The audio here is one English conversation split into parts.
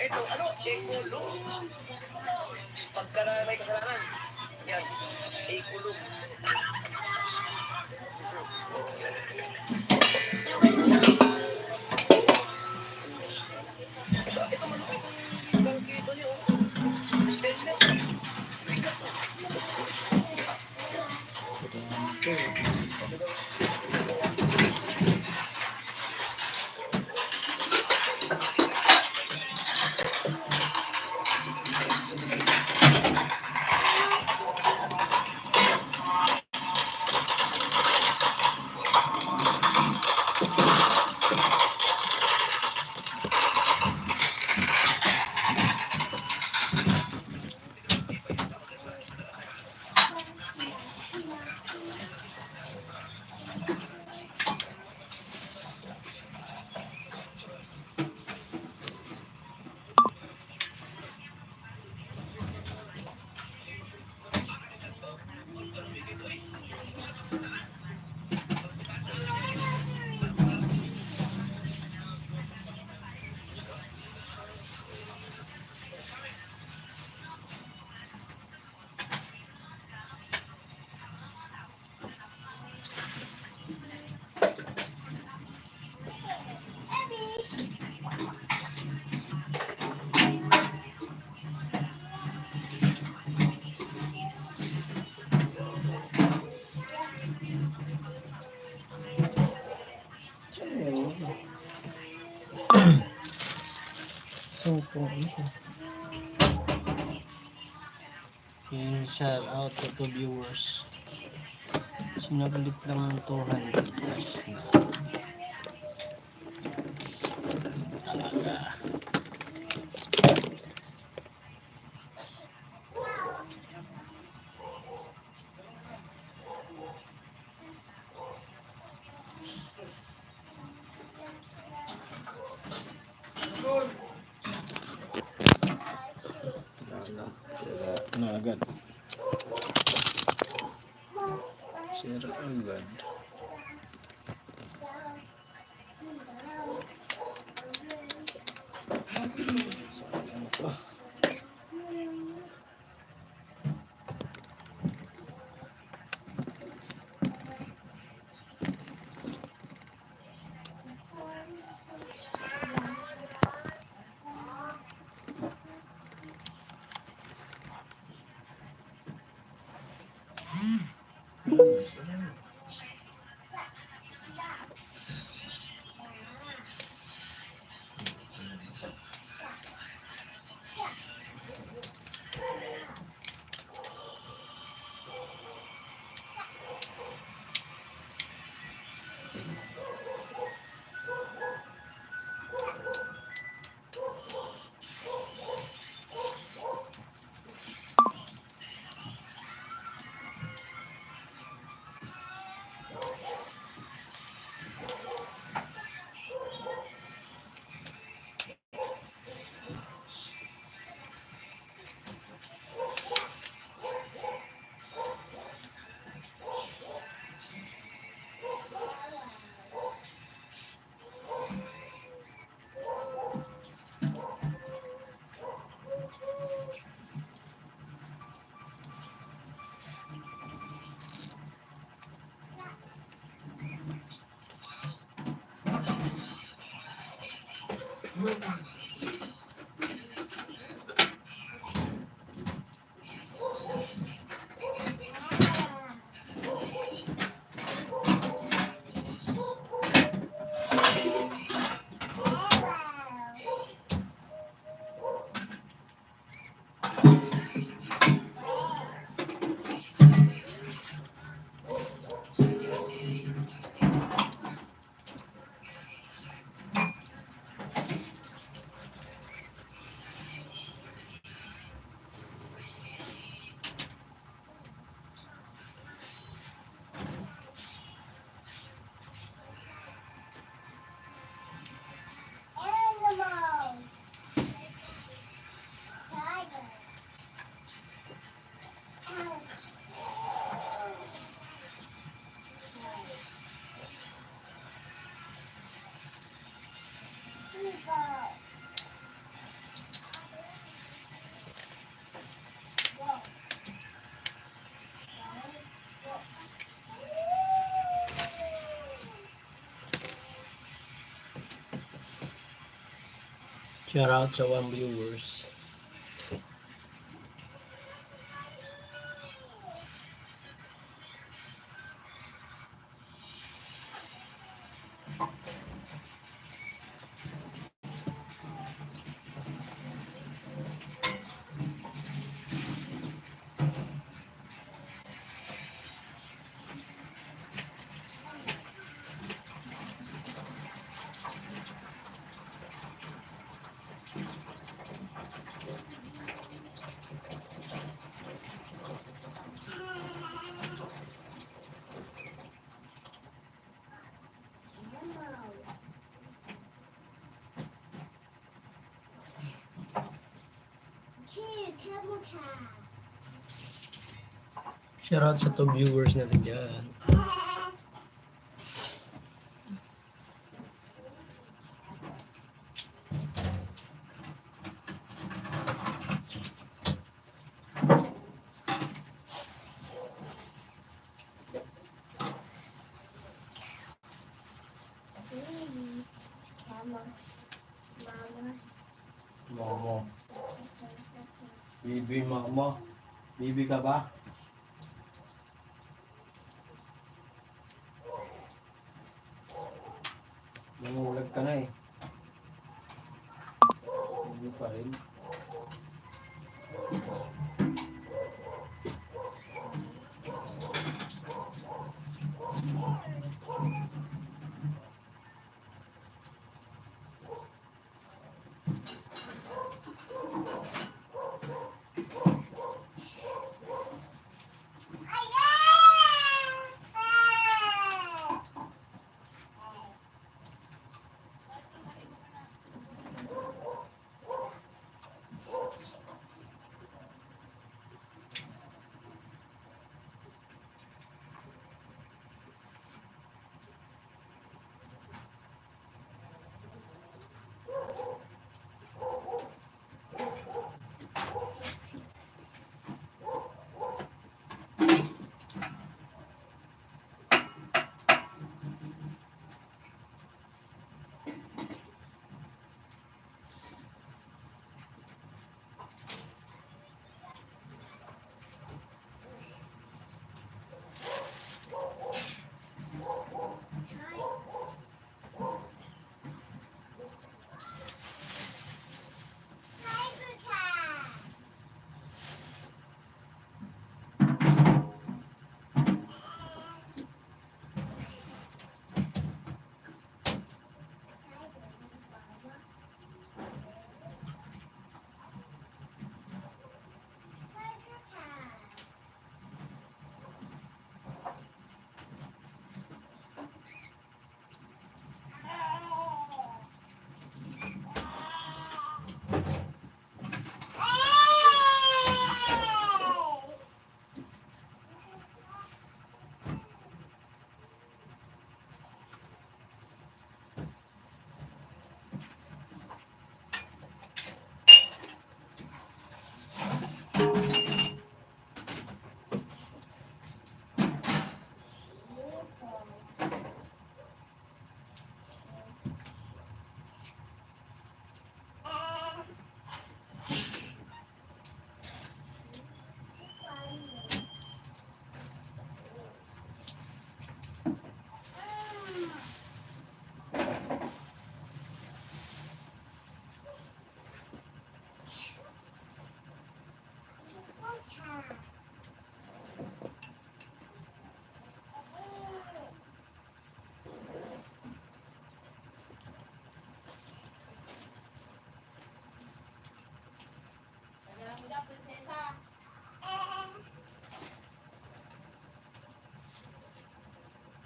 Ito, ano? Ekulong. Pagka na may kasalanan. Yan. Ekulong. Ito malaki. Ibang kito niyo. And shout out to viewers. Sinabalik lang ng 200 plus na. Talaga. Sira na agad. Sira agad. Sayang pa. Shout out sa 1 viewers. Shout out sa 2 viewers natin dyan. Mama. Bibi, mama. Bibi ka ba? Nangulag ka na eh. Bibi pa rin.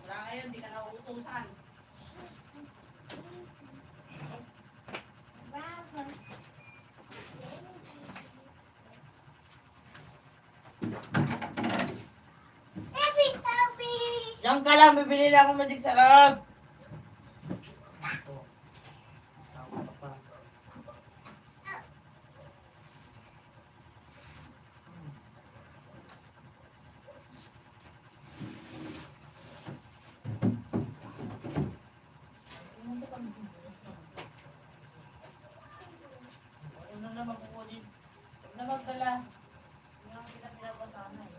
Ngayon, di ka na uutusan. Diyan ka lang, bibili lang ako magic sarap. Tama pa. nagdala. Yung kita pinapasana eh.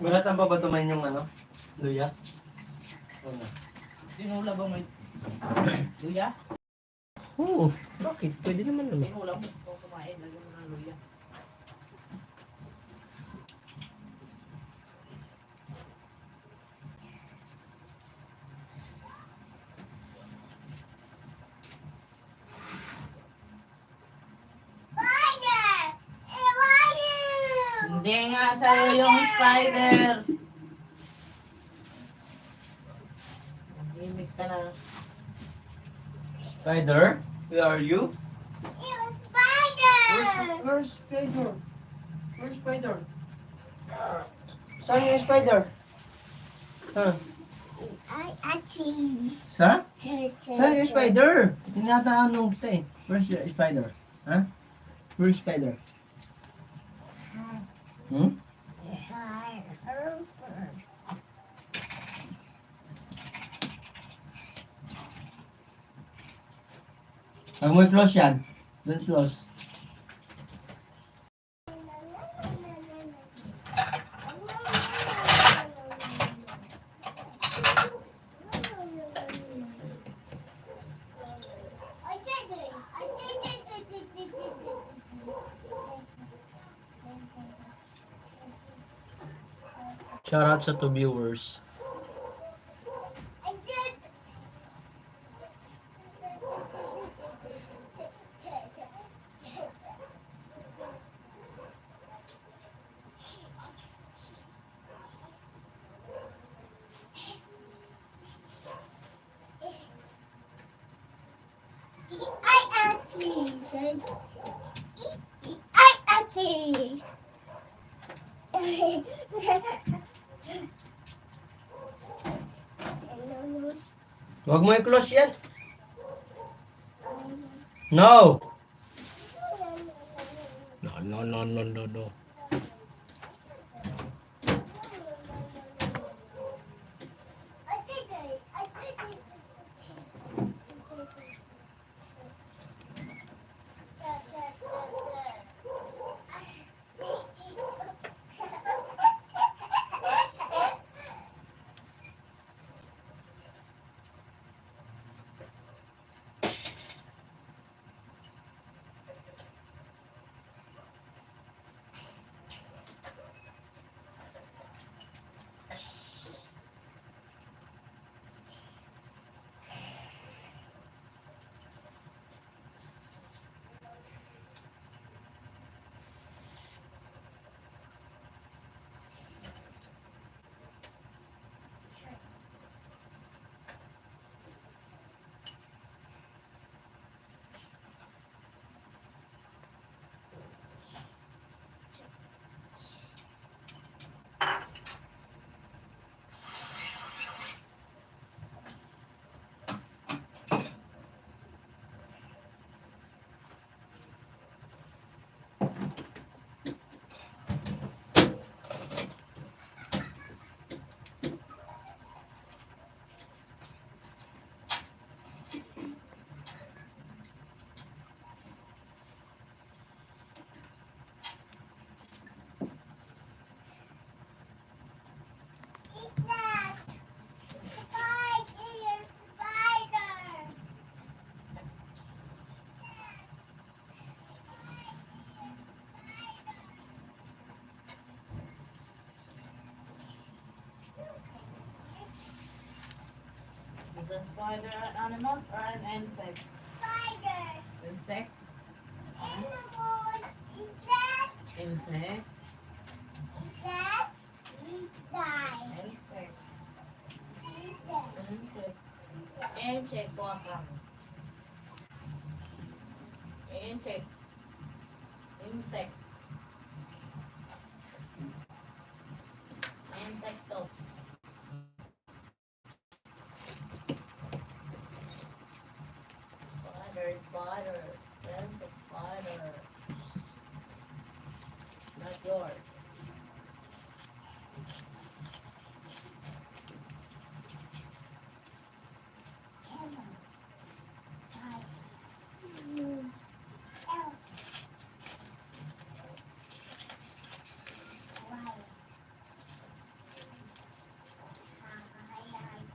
Maratan pa ba tumayin yung ano? Luya? Ano? Tinula ba may luya? Oo. Bakit? Pwede naman naman. Tinula mo kung kumain. Lagyan mo ng luya. Hindi nga sa'yo yung spider. Himik ka na. Spider? Where are you? Where's spider? Where's spider? Saan yung spider? Huh? Sa? Saan yung spider? Tinatanong kita eh. Where's your spider? Huh? Where's spider? Hmm? Huwag mo i-close yan. Don't close. Shout out sa 2 viewers. Huwag mo i-close yan. No. No. Is a spider an animal or an insect? Spider. Insect? Animals. Insect. Insect? Insect. Inside. Insect. Insect. Insect. Insect po akang. Insect. Insect. Insecto. Spider, spider. Insect, spider. Not yours. Emma. Tiger. Elf. Lion. Highlight.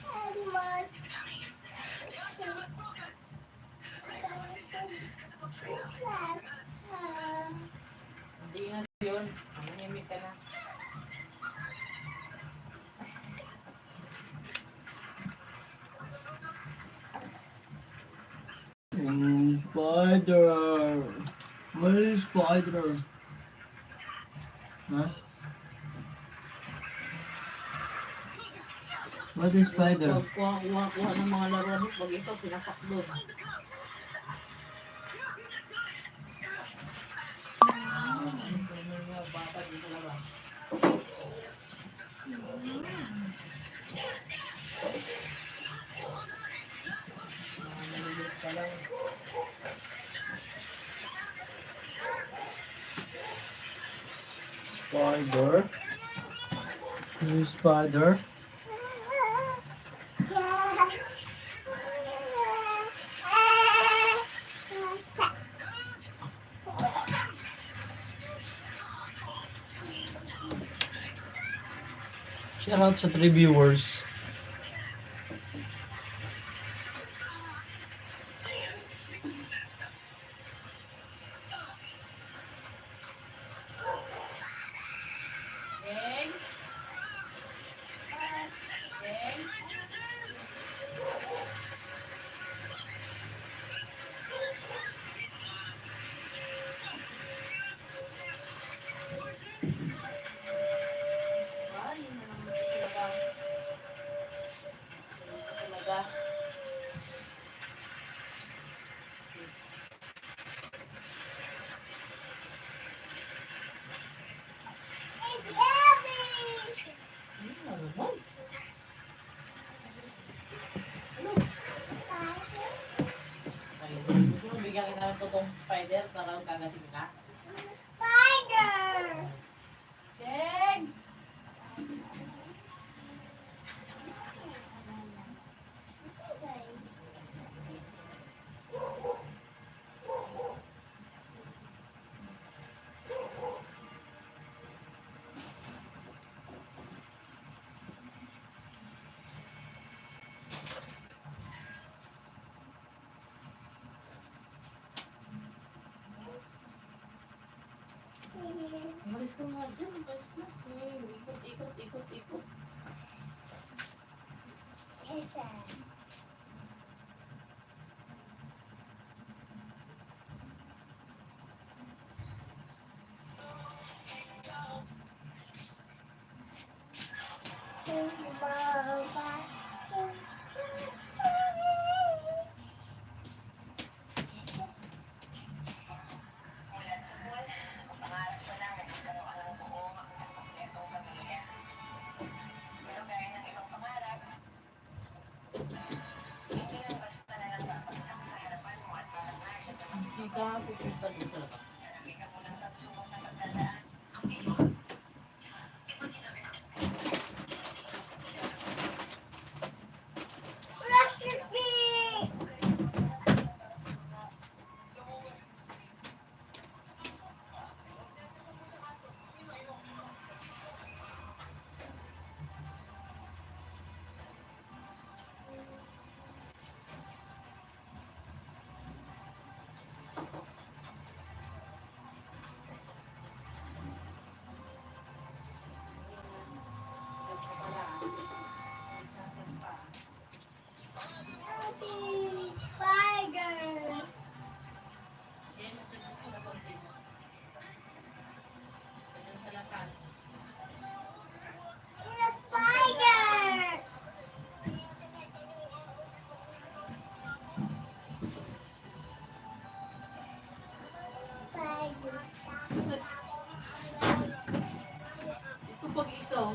Animals. Hindi nga yun. Manimik ka na. Spider. What is spider? Huh? What is spider? Pag kuha ng mga laruan mo, pag ito, sinapak doon. Bata dito lang. Nalilit ka lang. Spider. What is spider? Shout out sa 3 viewers. Eng? Eng? Ay, yun na naman talaga. Talaga. Ano naman? Ay, gusto mo bigyan kita ng totoong spider para kagating ka? Spider. Eng! Umalis ka nga dyan, umalis ka. Ikot, ikot, ikot, ikot. Pangarap ko lang na magkaroon ka ng buong kompletong pamilya. Pero gaya ng ibang pangarap, hindi lang basta na lang babagsak sa harapan mo at parang sa Hindi ka pupunta dito. Marami ka munang pagsubok na pagdadaan.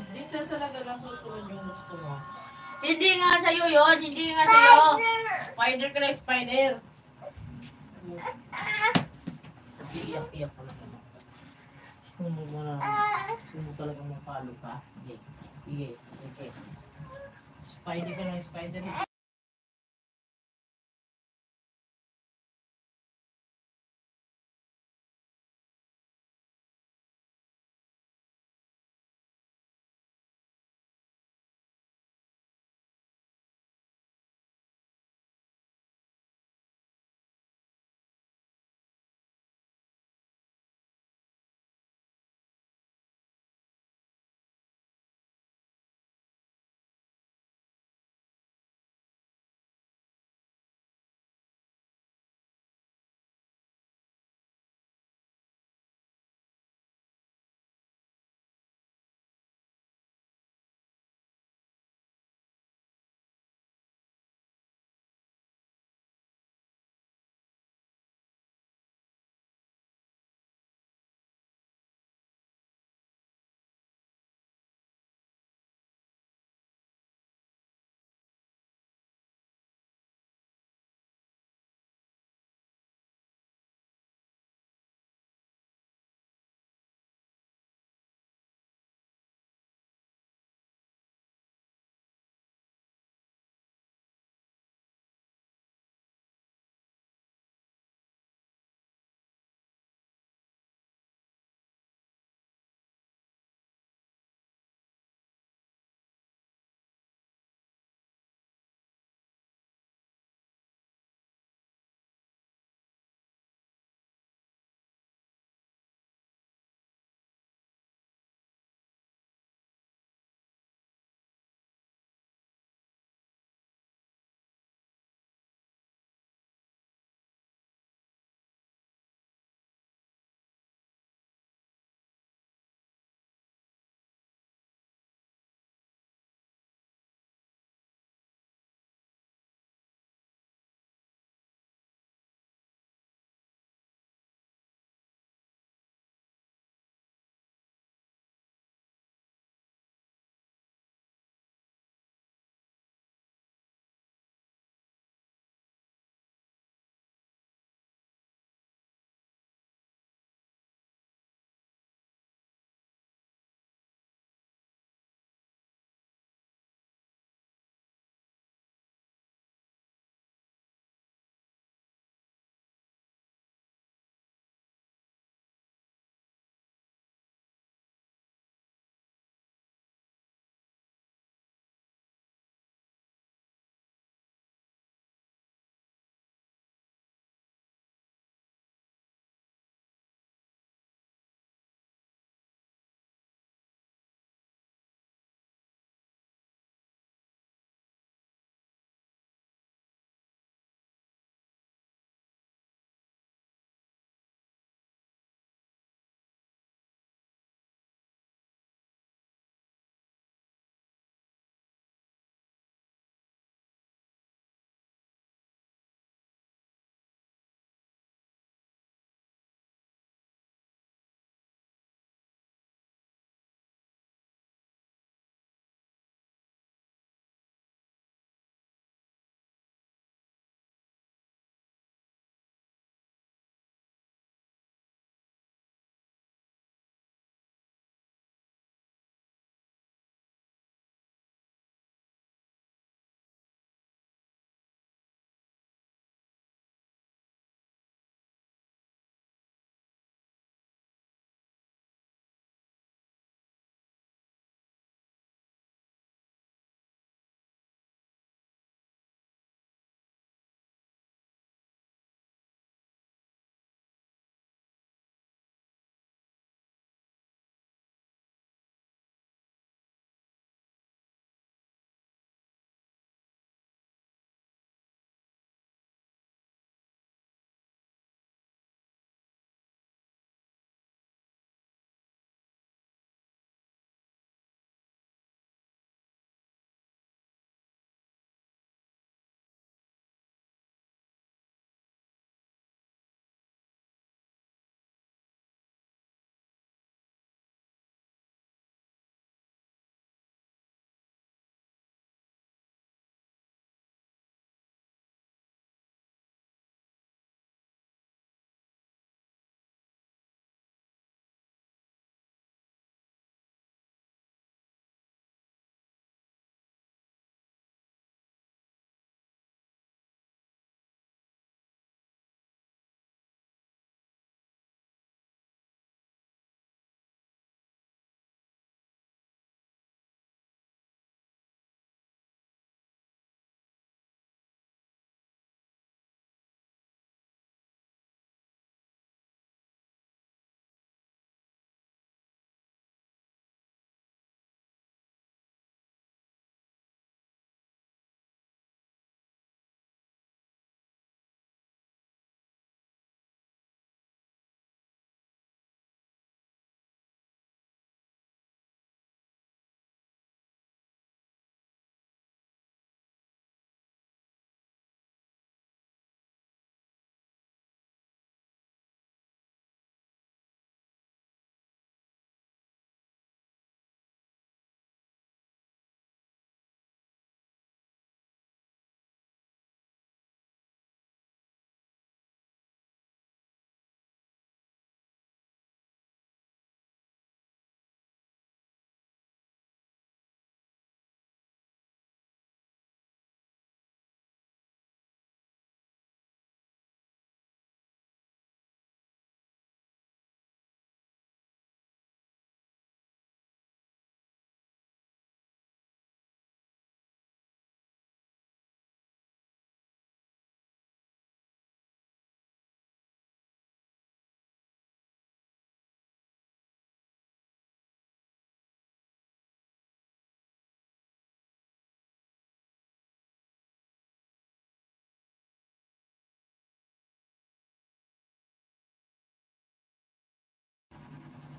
Dito talaga nasusunod yung gusto mo. Hindi nga sa'yo yun. Hindi nga sa'yo. Spider ka na, spider. Iiyak-iyak ka na naman. Gusto mo talaga mapalo ka? Sige. Sige. Okay. Spider ka na, spider.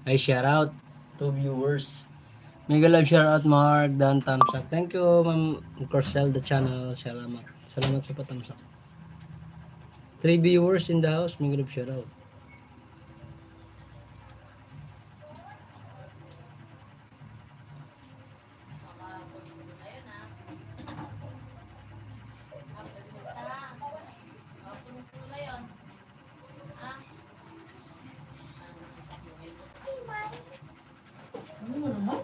Ay, shout out to viewers. Mega love shout out Mark, Dan, thumbs up. Thank you, Ma'am Corcel, the channel. Salamat. Salamat sa patthumbs up. 3 viewers in the house. Mega love shout out. Ano mo naman?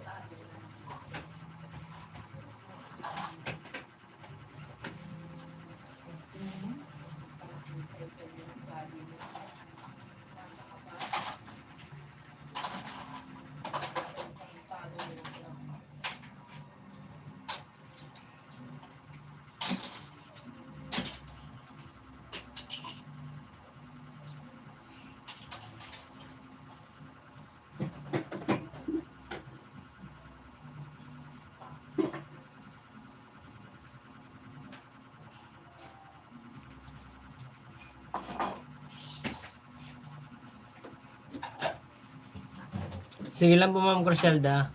Sige lang po, Ma'am Corselda.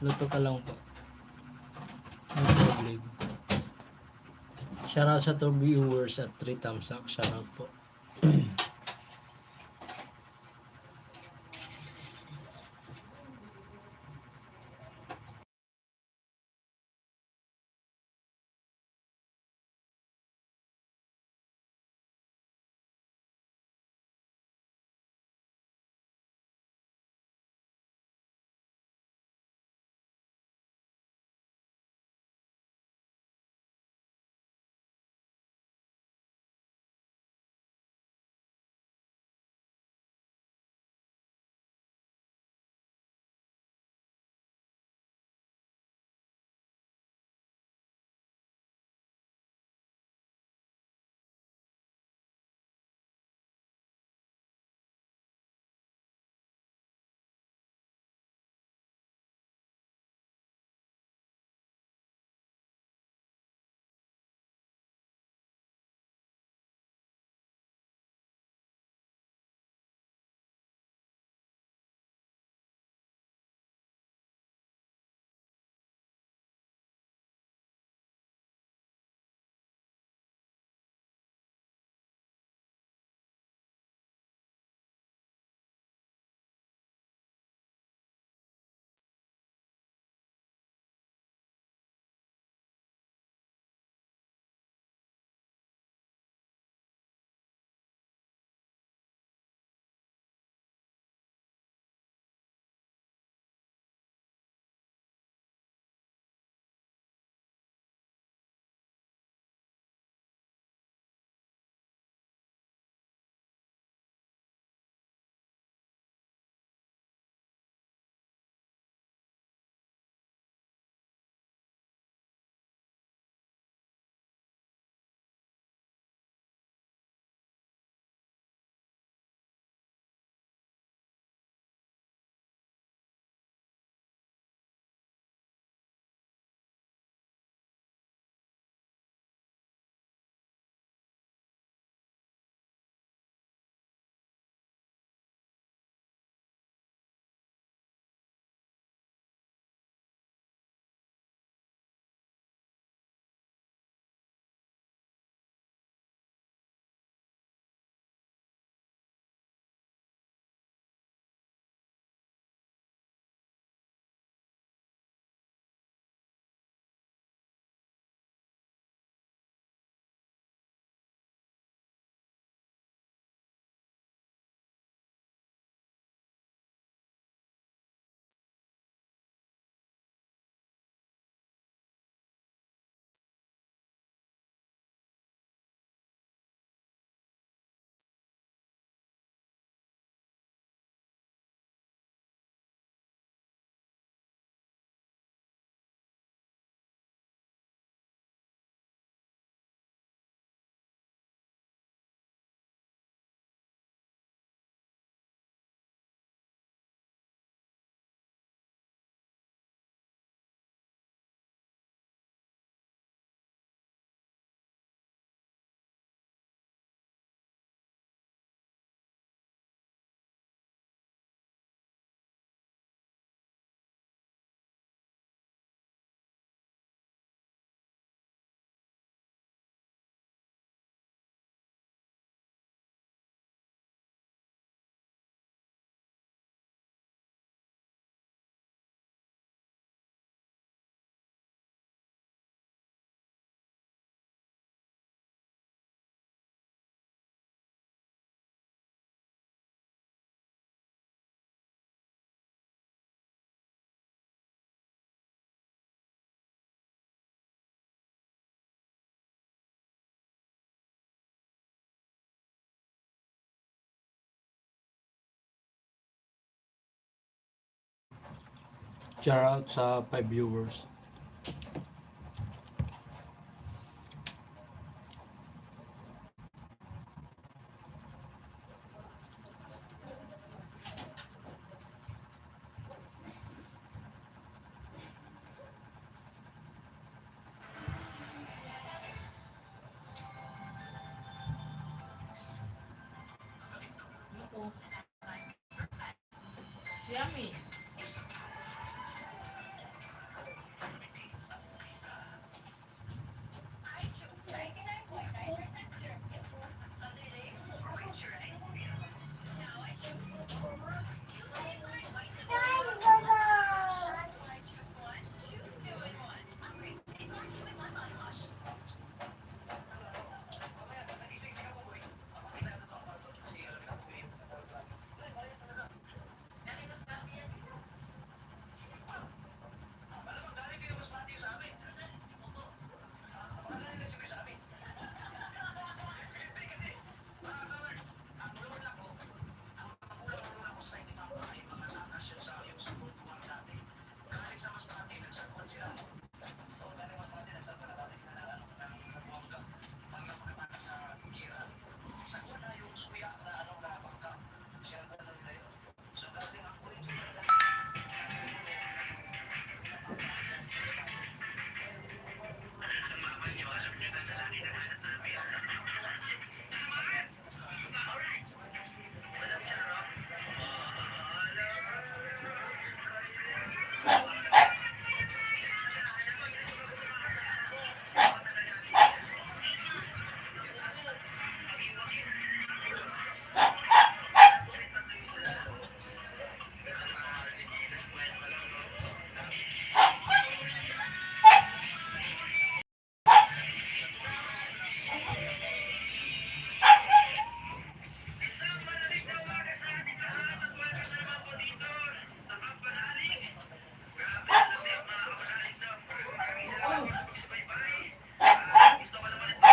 Luto ka lang po. No problem. Shout out sa 2 viewers at 3 thumbs up. Shout out po. Shout out sa 5 viewers. Ako. Yummy.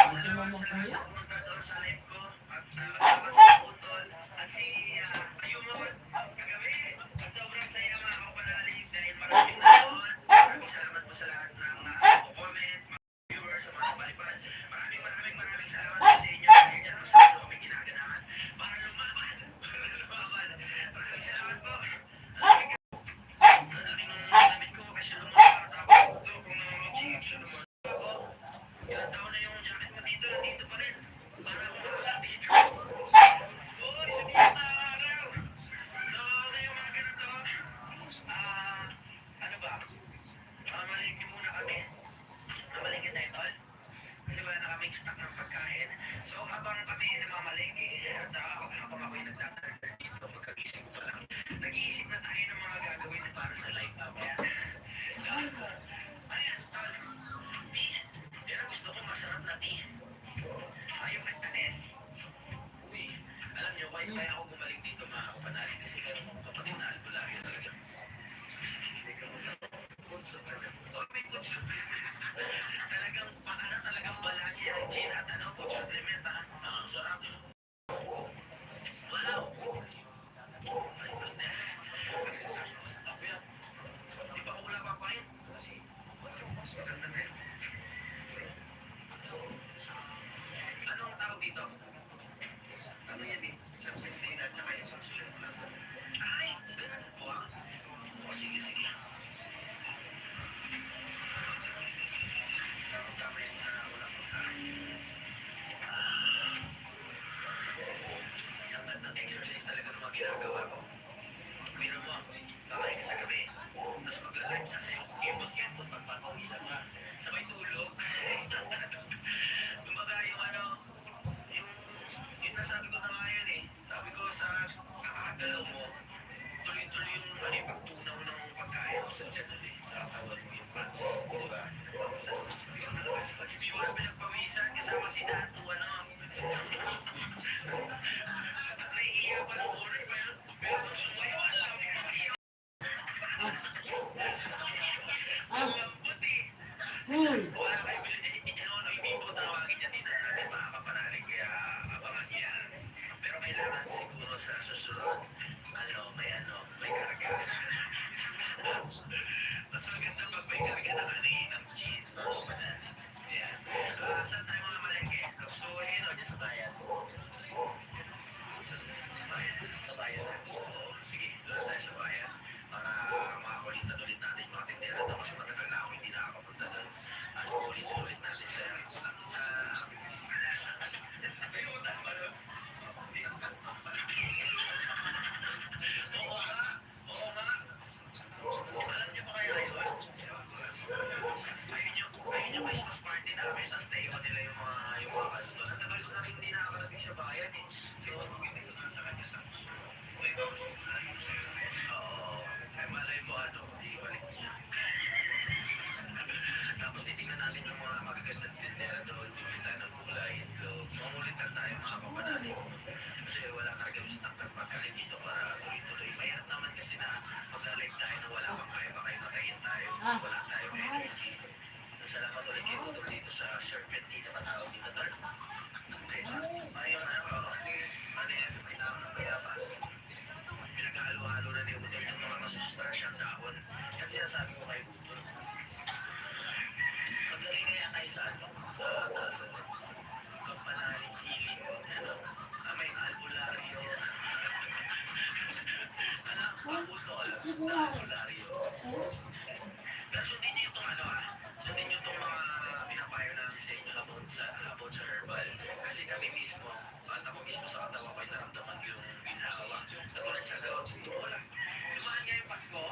Gusto mo magkaya? kasi matagal na ako hindi nakakapunta doon. Ano, ulit-ulit natin alam niyo ba kaya yun? Ayun yung Christmas party namin, tapos naiwan nila yung mga kanto. Ang tagal ko na rin hindi nakakarating sa bayan eh. So, hindi ko na sa kanya tapos. Oo, kaya malay mo ano, ibalik niya. Tapos titingnan natin yung mga magagandang tindera doon, bumili tayo ng gulay, itlog. Mangulit lang tayo mga kapanalig. Kasi wala na gawin stock ng pagkain dito para tuloy-tuloy. Mahirap naman kasi na mag-alive tayo na wala pang kaya pa kayo matayin tayo. Wala tayong energy. Salamat ulit kayo tutol dito sa Serpentine na patawag dito doon. Ayun, Manis, may tao ng bayabas. Pinag-halo-halo na ni Utol yung mga masustasyang dahon. Yan sinasabi ko kay Utol. Magaling kaya tayo sa ano? Sa taas ano? Kampanaling hiling. Ano? May albularyo. Anak, Utol. Albularyo. Pero sundin niyo itong ano sundin niyo itong mga pinapayo namin sa inyo about sa herbal. Kasi kami mismo, at ako mismo sa katawan ko ay naramdaman ko yung ginhawa. Katulad sa gawag, wala. Dumaan nga yung Pasko,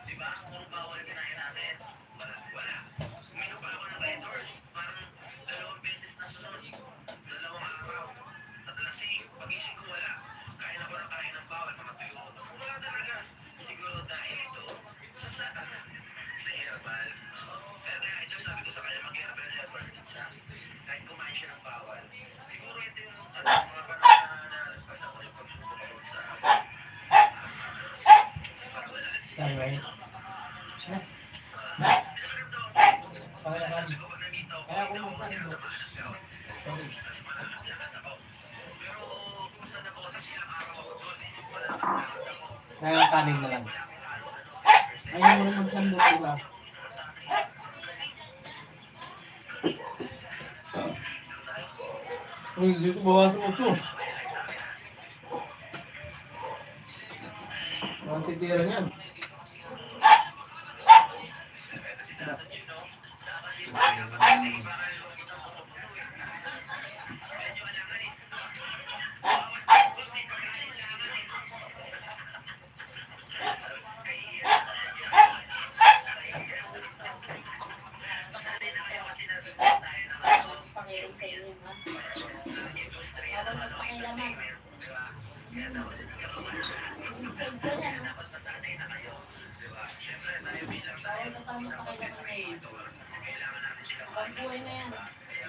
di ba? Kung bawal kinain natin, wala. Uminom pa ako ng Red Horse, parang 2 beses na sunod. 2 araw. Lasing, pagising ko wala. Kain ako ng kain ng bawal, mga tuyo. Wala talaga. Siguro dahil ito, sa herbal. Pero kaya ito sabi ko sa kanya, mag-herbal din siya. Kahit kumain siya ng bawal. Siguro ito yung mga panahon na nalagpas ako yung pagsusunod sa para wala siya. Alright. Sabi ko pag nandito ako, Kaya hindi ako kung saan mo. tinatamaan ng gawin. Kasi malakad ako. Pero kung saan ako, tapos ilang araw ako doon, wala akong lakad ako. Ngayon kanin na lang. Ayaw mo na magsandok, diba? Uy, dito bawasan mo ito. Ang titira niyan. Pakialam sa iyo, ha? Bawal magpakialaman. Dapat masanay na kayo. Diba? Siyempre tayo bilang tayo. Bawal na tayo magpakialaman na yun. Kailangan natin sila Ang buhay na yan. kaya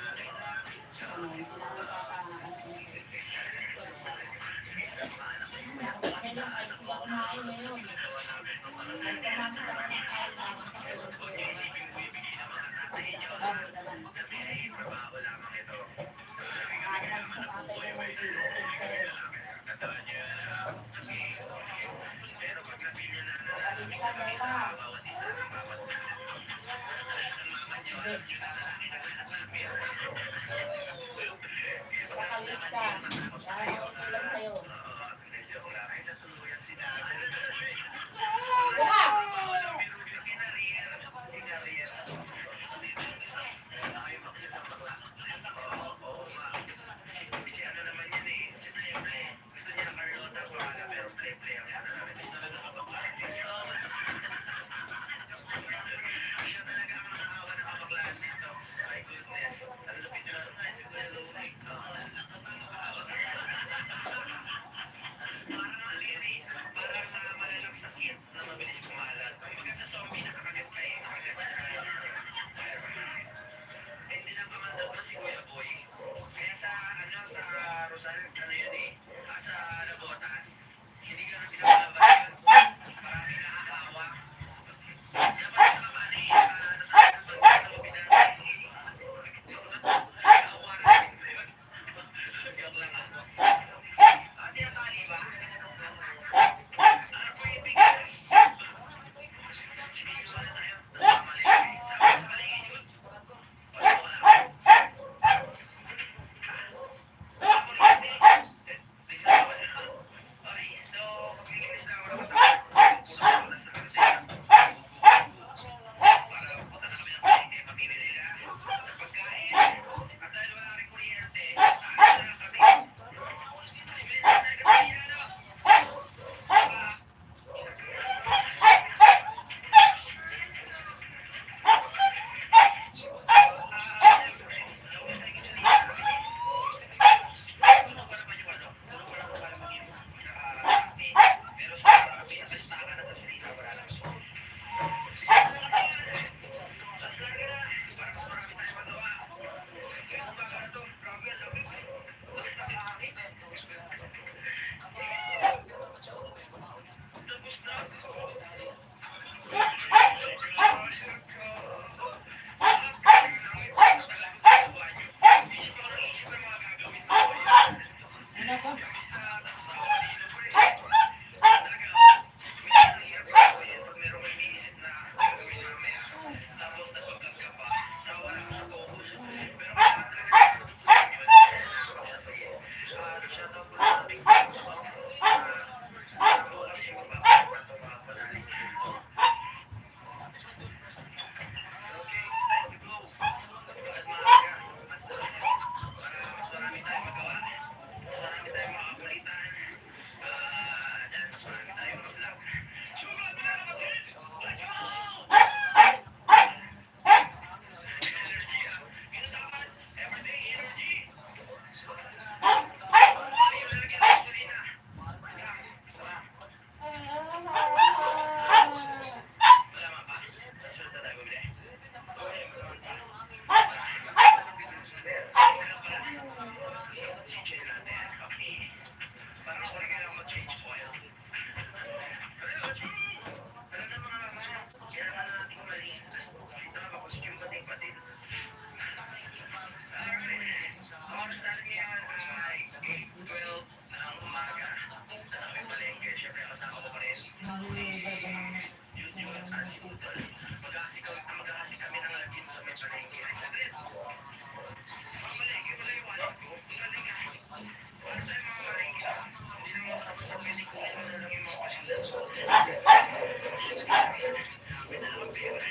Hindi na ako Pakialam, ay hindi ako kumain ngayon. Ay, kamami ka na ng kain na ako sa tulog ko. Bawal naman. trabaho lamang ito. Kain lang sa tatay ko ng biscuit sa'yo. Pero pag napili na nalalapit na kami sa bawat isa ng bawat Pakalit ka. Dahil ako ito lang sa'yo. Si ano naman yan eh, si Tayo na eh. Gusto niya ng Carlota, wala pero play ang ano namin. Siya talaga ang nakakawa ng kabaklaan dito. My goodness. Ang lupit na si Kuya Louie. saan si Utol. Maghahasi kami ng lagim sa may palengke. Ay, saglit! Mamalengke, wala yung wallet ko. Ang galing ah. Paano tayo mamalengke? Hindi naman basta-basta pwede kunin mo na lang yung mga pasilan. So, may dalawang pera.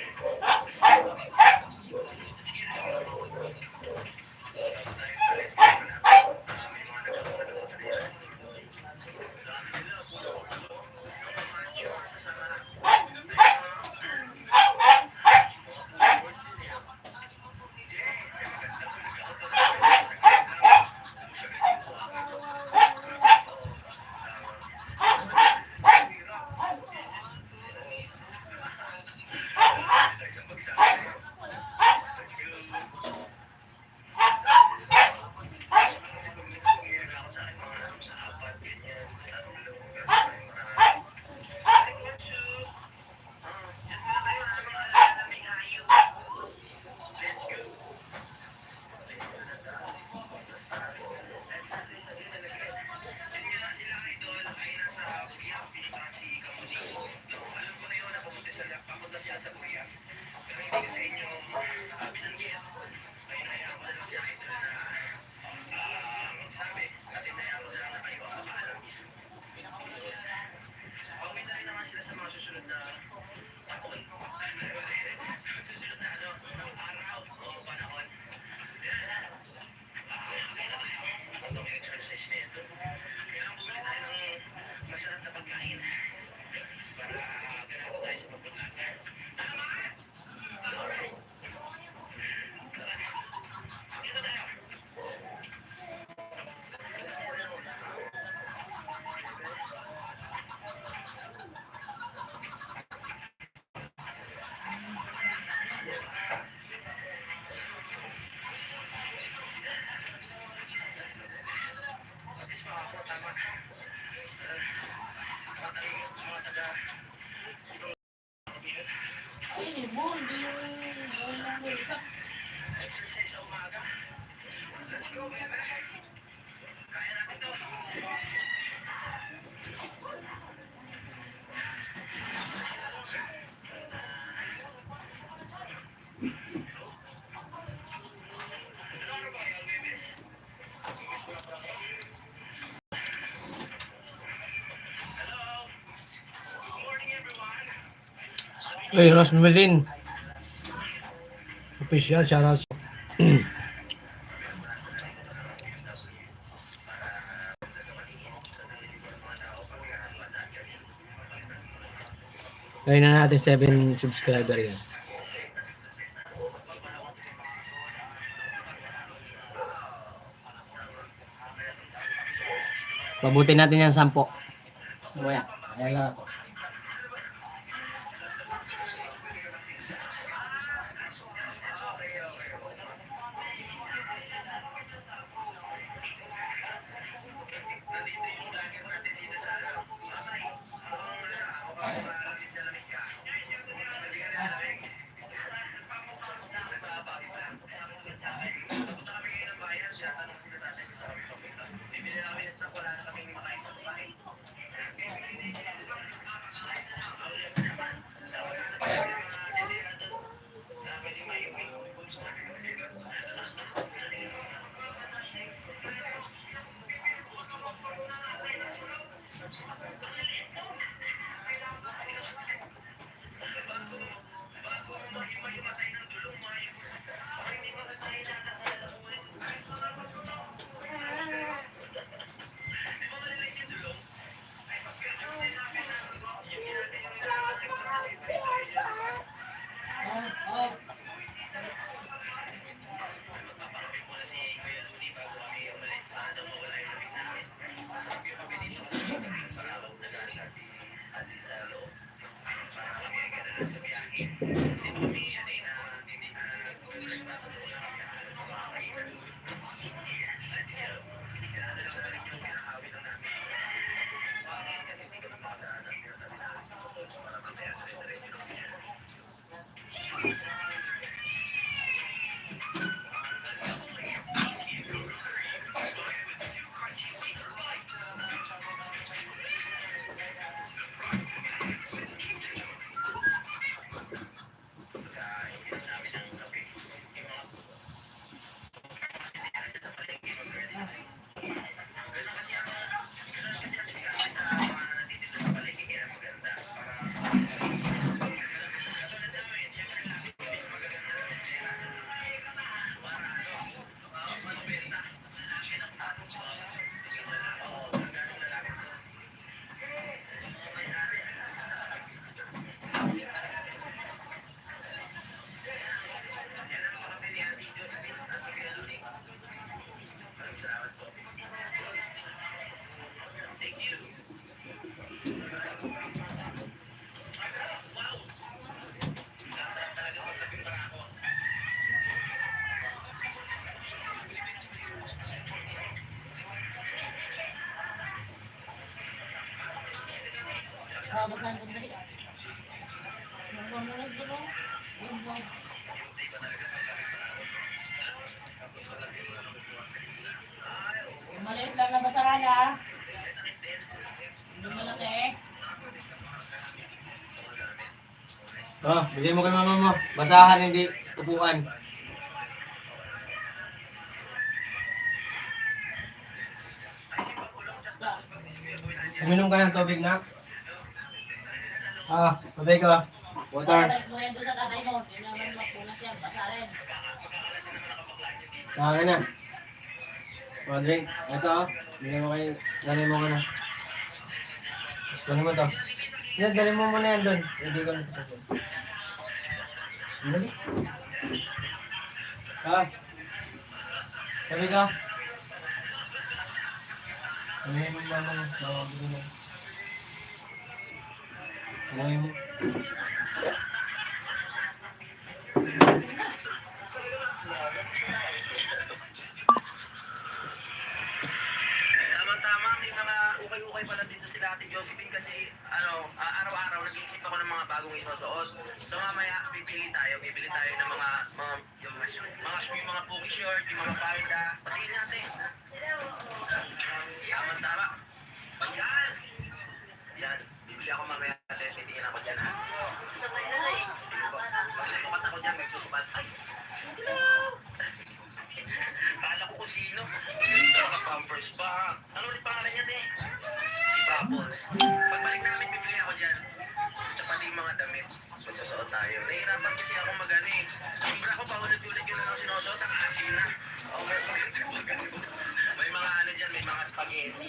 Papunta sila sa Burias. Pero hindi ko sa inyo binanggit. Ayun, hayaan ko na lang si Idol na magsabi. At hayaan ko na lang na kayo ang makaalam mismo. Pauwi na rin naman sila sa mga susunod na taon. Susunod na araw o panahon. Yan. Okay na tayo. Ang exercise na ito. Kailangan bumili tayo ng masarap na pagkain. Para ganito tayo sa pagpunta. Tama! Alright. Tara. Dito tayo. At least makakapo, tama. Mga taga Ay, mo, hindi yung Amerika. exercise sa umaga. Let's go, baby. Kaya natin to. Ano ba yan, babies? Hello. Good morning, everyone. Hey, Rosmelin. Official, shoutout. Kaya na natin 7 subscriber yan. Pabuti natin yan 10. Mamaya, ayan lang ako. ito. Bimbo. Maliit lang na basahan ha. Hindi malaki. Oh, bigay mo kay mama mo. Basahan, hindi upuan. Uminom ka ng tubig na? Ah, tubig ka. Water. Mo yan doon sa tatay mo. Hindi naman mapunas yan. Basa rin. Kaya na. O, drink. Ito, oh. Bigay mo kay nanay mo ka na. Ano mo to? Yan, dali mo muna yan doon. Hindi ko na ito sa phone. Dali. Ah. Sabi ka. Ano yung mama mo? Mawagin mo. Ano yung mo? Tama-tama, may mga ukay-ukay pala dito sila Ate Josephine kasi araw-araw nag-iisip ako ng mga bagong isusuot. So mamaya bibili tayo ng yung mga pogi short, yung mga palda, pati natin. Tama-tama. Ayan! Yan, bibili ako mamaya natin, titingin ako dyan ha. Magsusukat ako dyan, magsusukat. Ay! Kala ko kung sino. Naka-pampers pa. Ano ulit pangalan niya, te? Si Bubbles. Pagbalik namin, bibili ako dyan. At saka pati yung mga damit. Magsusuot tayo. Nahihirapan kasi ako mag-ano eh. Sobra ko pa ulit-ulit yun na lang sinusuot. Ang asim na. May mga ano dyan, may mga spaghetti.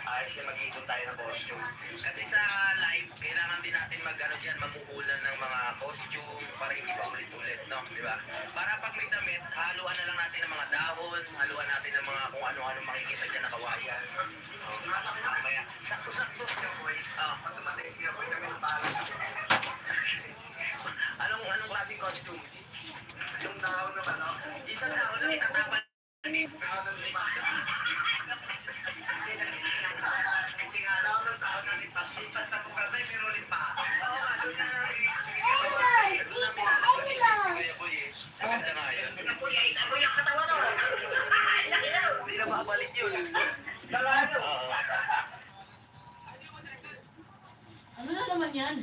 Ayos yung mag-iikot tayo ng costume. Kasi sa live, kailangan din natin mag-ano dyan, mamuhulan ng mga costume para hindi pa ulit-ulit, no? Di ba? Para pag may damit, haluan na lang natin ng mga dahon, haluan natin ng mga kung ano-ano makikita dyan na kawayan. Mamaya, sakto-sakto. Pag dumating si Gaboy, kami ng bahala. Anong klaseng costume? Yung dahon naman, no? Isang dahon lang itatapal. Dahon ng lima. Tingalaw ng sahon ng lipas. Lipat na kung kabay, meron ulit pa. Oo nga, doon na maganda nga yun. Ako yung katawa to. Hindi na makabalik yun. Ano na naman yan?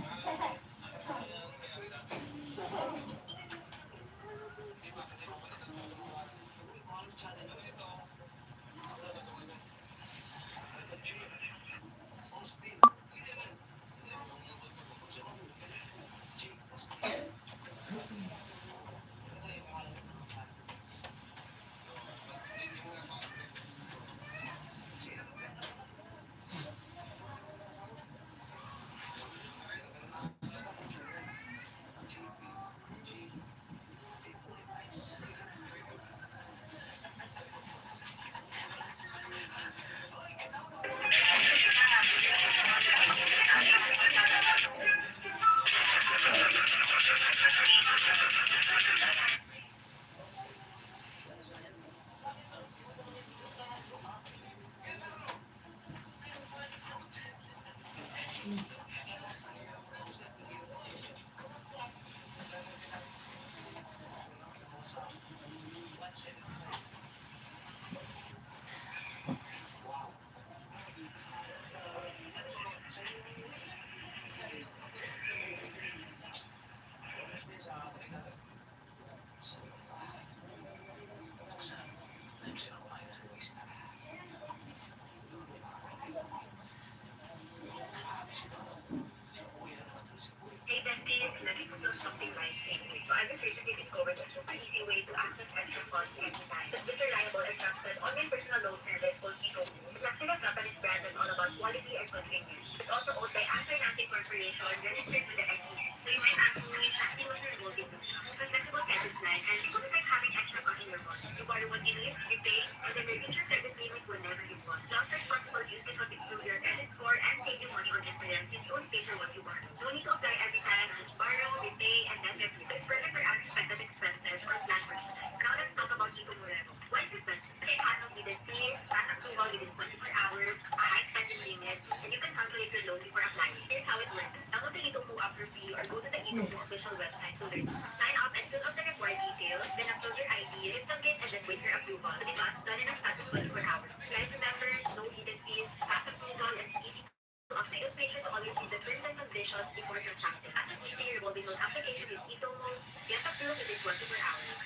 official website to learn. Sign up and fill out the required details, then upload your ID, hit submit, and then wait for approval. Diba? Done in as fast as 24 hours. Guys, remember, no hidden fees, fast approval, and easy to apply. Just make sure to always read the terms and conditions before transacting. As an easy revolving loan application with eTomo, get approved within 24 hours.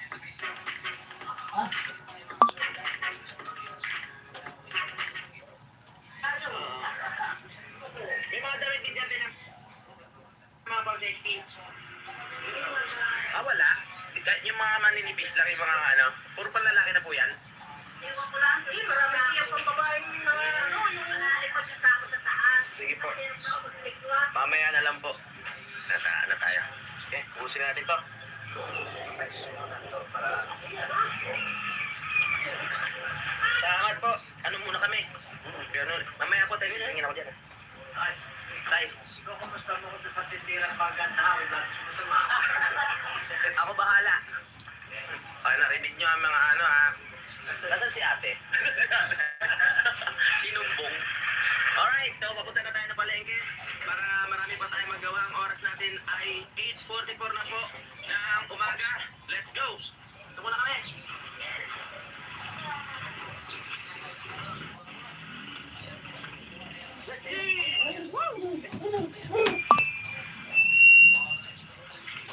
May mga damit din dyan na mga pang sexy. Ah, wala? Kahit yung mga maninipis lang yung mga ano, puro pang lalaki na po yan. Iwan ko lang. Marami siya pang babaeng yung nalipad siya sa ako sa taas. Sige po. Mamaya na lang po. Nataan na tayo. Okay, ubusin natin to. Salamat po. Ano muna kami? Ganun. Mamaya po tayo. Hingin ako dyan. Ay, tay. Kumusta mo ko sa titirang pagkanta? Ako bahala. Ay, narinig nyo ang mga ano ha. Nasaan si ate? Sinumbong. Alright, so papunta na tayo na palengke para marami pa tayong magawa. Ang oras natin ay 8:44 na po ng umaga. Let's go! Ito muna kami. Let's see!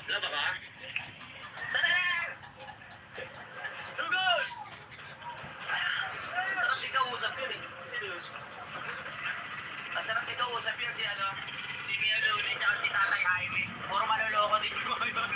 Laba ka? Tara! Sugod! Sarap di kausap yun eh. Seryoso. Masarap di kausap yun si ano, si Mia Luna tsaka si Tatay Jaime. Puro maloloko din yung mga yun.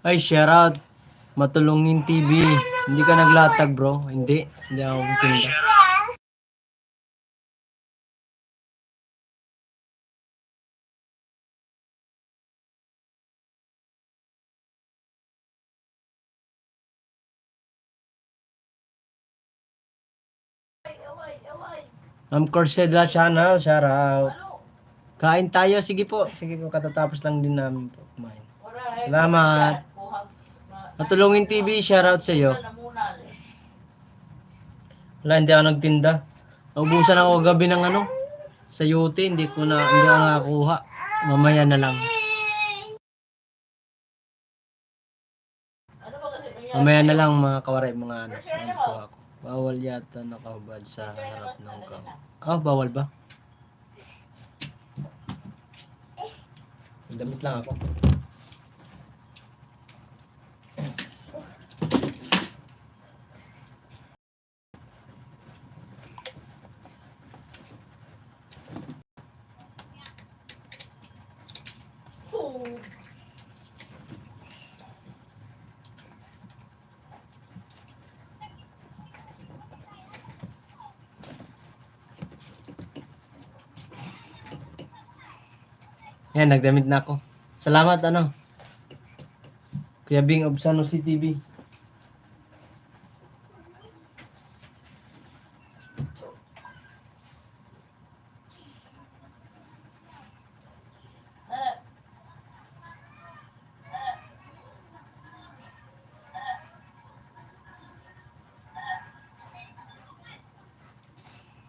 Ay, shout out. Matulungin TV. Hindi ka naglatag, bro. Hindi. Hindi ako tinda. Corseda Channel, shout out. Kain tayo. Sige po. Sige po. Katatapos lang din namin po kumain. Salamat. Matulungin TV, shout out sa iyo. Wala, hindi ako nagtinda. Naubusan ako gabi ng ano, sa UT, hindi ako nakakuha. Mamaya na lang. Mamaya na lang mga kawaray, mga ano. Ano po ako. Bawal yata nakahubad sa harap ng bawal ba? Damit lang ako. Yan, nagdamit na ako. Salamat, ano. Kuya Bing of San Jose TV.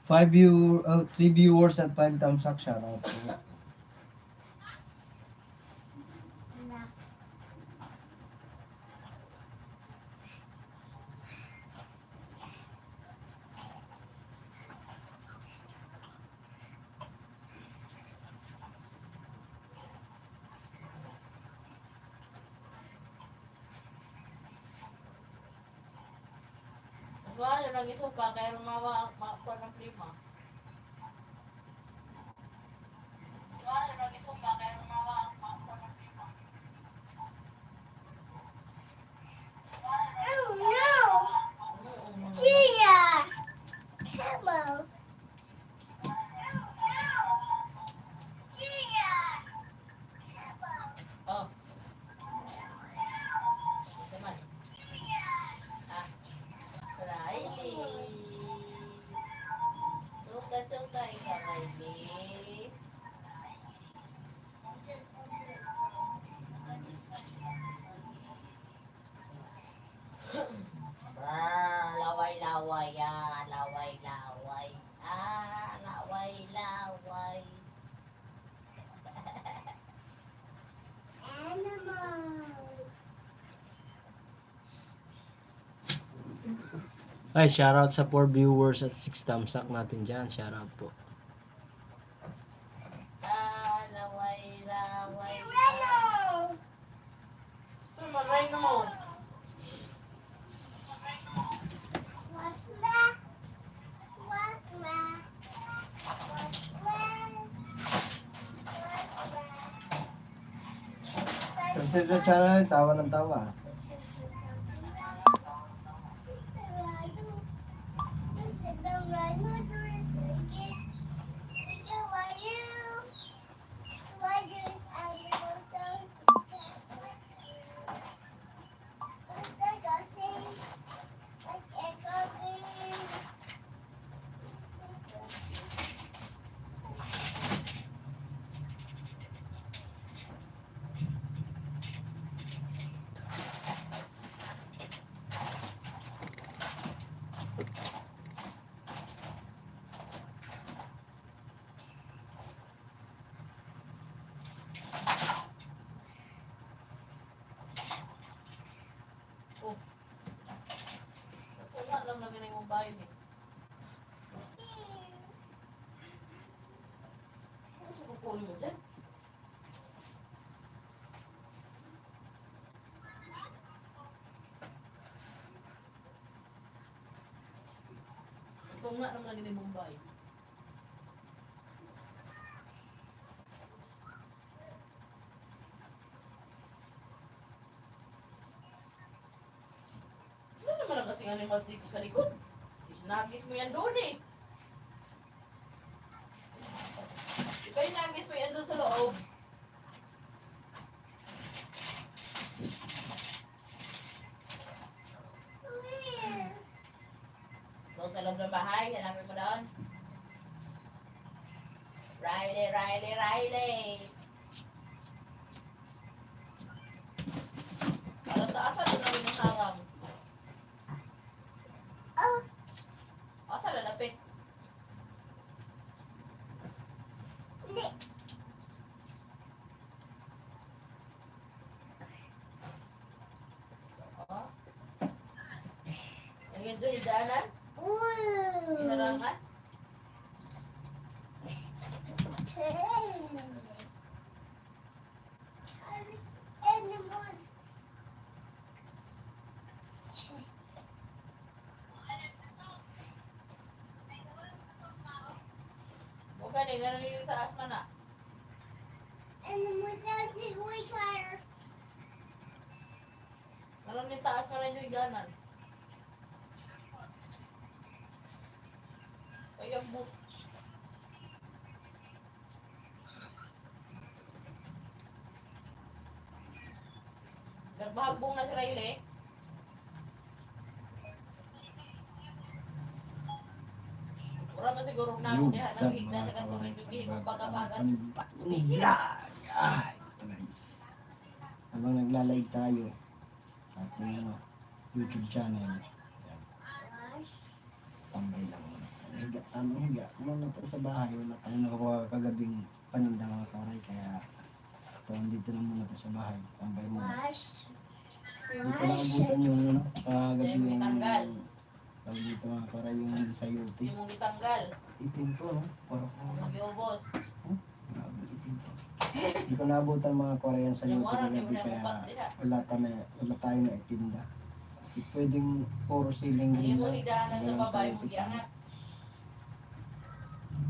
Three viewers at 5 thumbs up, shout out. Diba, yun ang isuka, kaya rumawa ng prima. Diba, yun ang isuka, kaya rumawa ng prima. Oh no! Tia! Come on. Oh. Naman. Ah. Riley. Suka-suka ikaw, Riley. Laway-laway, laway-laway. Laway-laway. Animals. Ay, shoutout sa 4 viewers at 6 thumbs up natin dyan. Shoutout po. Laway-laway. Reno! Sumaray na mo. What's that? What's that? What's that? Corseda Channel, tawa ng tawa. Wala lang na ganun mong bahay eh. Ano sa kukunin mo dyan? Ito nga lang na ganun mong bahay. kasing animals dito sa likod. Nagis mo yan doon eh. Ikaw yung nagis mo yan doon sa loob. Where? Doon sa loob ng bahay, hanapin mo doon. Riley, Riley, Riley. Alam taasan doon namin ng harang. Oh, Asa na lapit? hindi. Oh. Ang yun doon, idaanan? Ooh. Inarangan? Animals. Huwag ka ganun yung taas man na. Animals are quicker. Ganun yung taas man na yung idaanan. Ay, ang book. Nagbahagbong na si Riley. Wala man siguro na ako niya. Nagigna na katulad yung gihimo pagkapagas. Vlog! Ay, ito guys. Habang nagla-live tayo sa ating YouTube channel. Yan, tambay lang muna. Higa, tamang higa. Muna tayo sa bahay. Wala tayo nakakuha kagabing paninda mga kawaray. Kaya dito na muna tayo sa bahay. Tambay muna. Wash. Dito lang abutan yung kagabi Yung yung tanggal. tawag dito mga kawaray yung sayuti. Yung mong itanggal. Itim ko no? Parang Mag-iubos. grabe itim ko. Hindi ko naabutan mga Korean sa Yung YouTube oras, kagabi yung kaya nakupat nila. wala tayo na itinda. Pwedeng puro siling Hindi green mo lang. hidaanan sa Walang babae mo sayuti pa. giangat.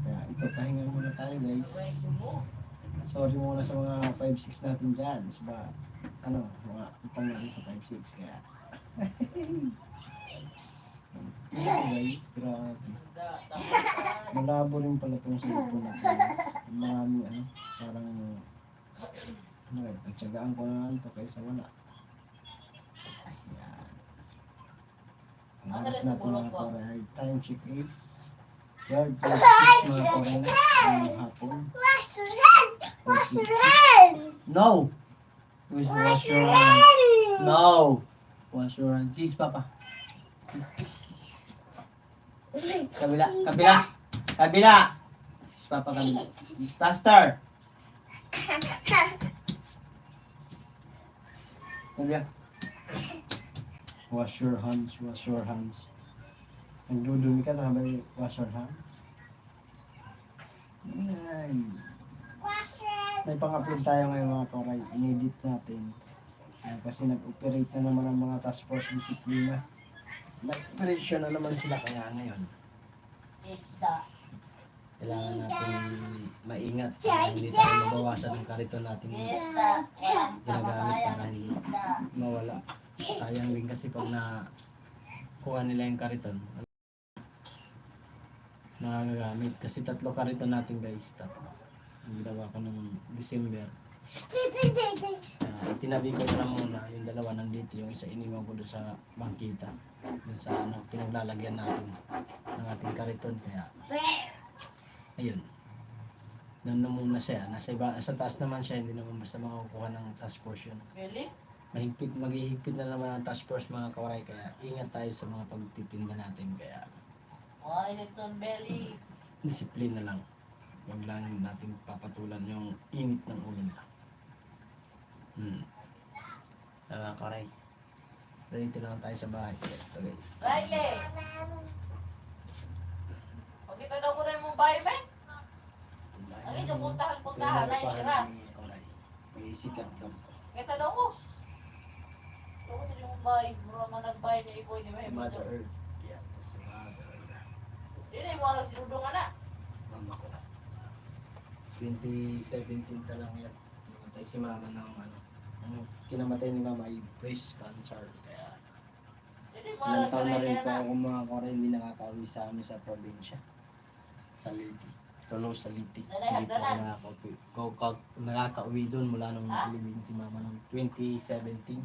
Kaya ito, pahinga muna tayo guys. Pwede mo. Sorry muna sa mga 5-6 natin dyan. Diba, mga utang natin sa 5-6 kaya. Tingnan mo guys, grabe. Tapos, Malabo rin pala itong cellphone natin guys. Marami parang pagtsagaan ko na lang ito kaysa wala. Yan. Ang oras natin mga kore ay time check is 12:36 mga kore na ng hapon. Wash your hands. Wash your hands. No! Wash your hands. hands. No! Wash your hands. Kiss papa. Kabila, kabila, kabila. Kiss papa kabila. Faster. Kabila. Wash your hands, wash your hands. Nagdudumi ka habang wash your hands. Ay. Wash your hands. May pang-upload tayo ngayon mga koray. In-edit natin. Kasi nag-operate na naman ang mga task force disiplina. Nag-operation na naman sila kaya ngayon. Kailangan natin maingat para hindi tayo mabawasan ng kariton natin ginagamit para hindi mawala. Sayang din kasi pag kuha nila yung kariton. Nagagamit. Kasi 3 kariton natin guys. 3. Ang ginawa ko ng December. Tinabi ko na lang muna yung 2 nandito, yung isa iniwan ko doon sa bangkita, doon sa pinaglalagyan natin ng ating kariton. Kaya ayun, doon na muna siya, sa taas naman siya, hindi naman basta makakuha ng task force yun. Really? Maghihigpit na naman ang task force mga kawaray, kaya ingat tayo sa mga pagtitinda natin. Kaya Why Nixon Belly? disiplina lang, wag lang natin papatulan yung init ng ulo nila. Karay. Dito lang tayo sa bahay. Ito guys. Riley! Pag ito daw ko na yung bahay, men? Ang ito, puntahan na yung sira. May sikat lang. Kita daw ko. Daw ko sa yung bahay. Mura man nagbahay niya iboy ni Si May. Mother Earth. Yan. Si Mother Earth. Hindi na yung mga nagsinudungan na. Mama ko. 2017 pa lang yan. Namatay si mama ng kinamatay ni mama ay breast cancer. Kaya Hindi Ilang taon na rin po ako mga kore, hindi nakaka-uwi sa amin sa probinsya. Sa Liti. Tulo sa Liti. Hindi po ako nakaka-uwi doon mula nung nalibing si mama noong 2017.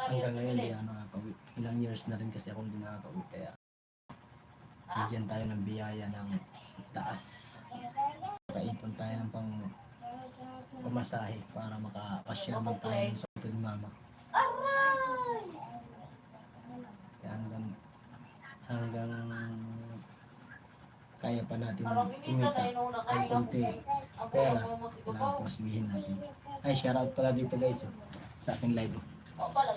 Hanggang ngayon hindi ako nakaka-uwi. Ilang years na rin kasi ako hindi nakaka-uwi. Kaya bigyan tayo ng biyaya ng taas. Kaipon tayo ng pamasahe para makapasyal man tayo sa ito ni mama. Kaya hanggang kaya pa natin umita ay kunti pera na posigihin natin. Ay, shoutout pala dito guys sa aking live.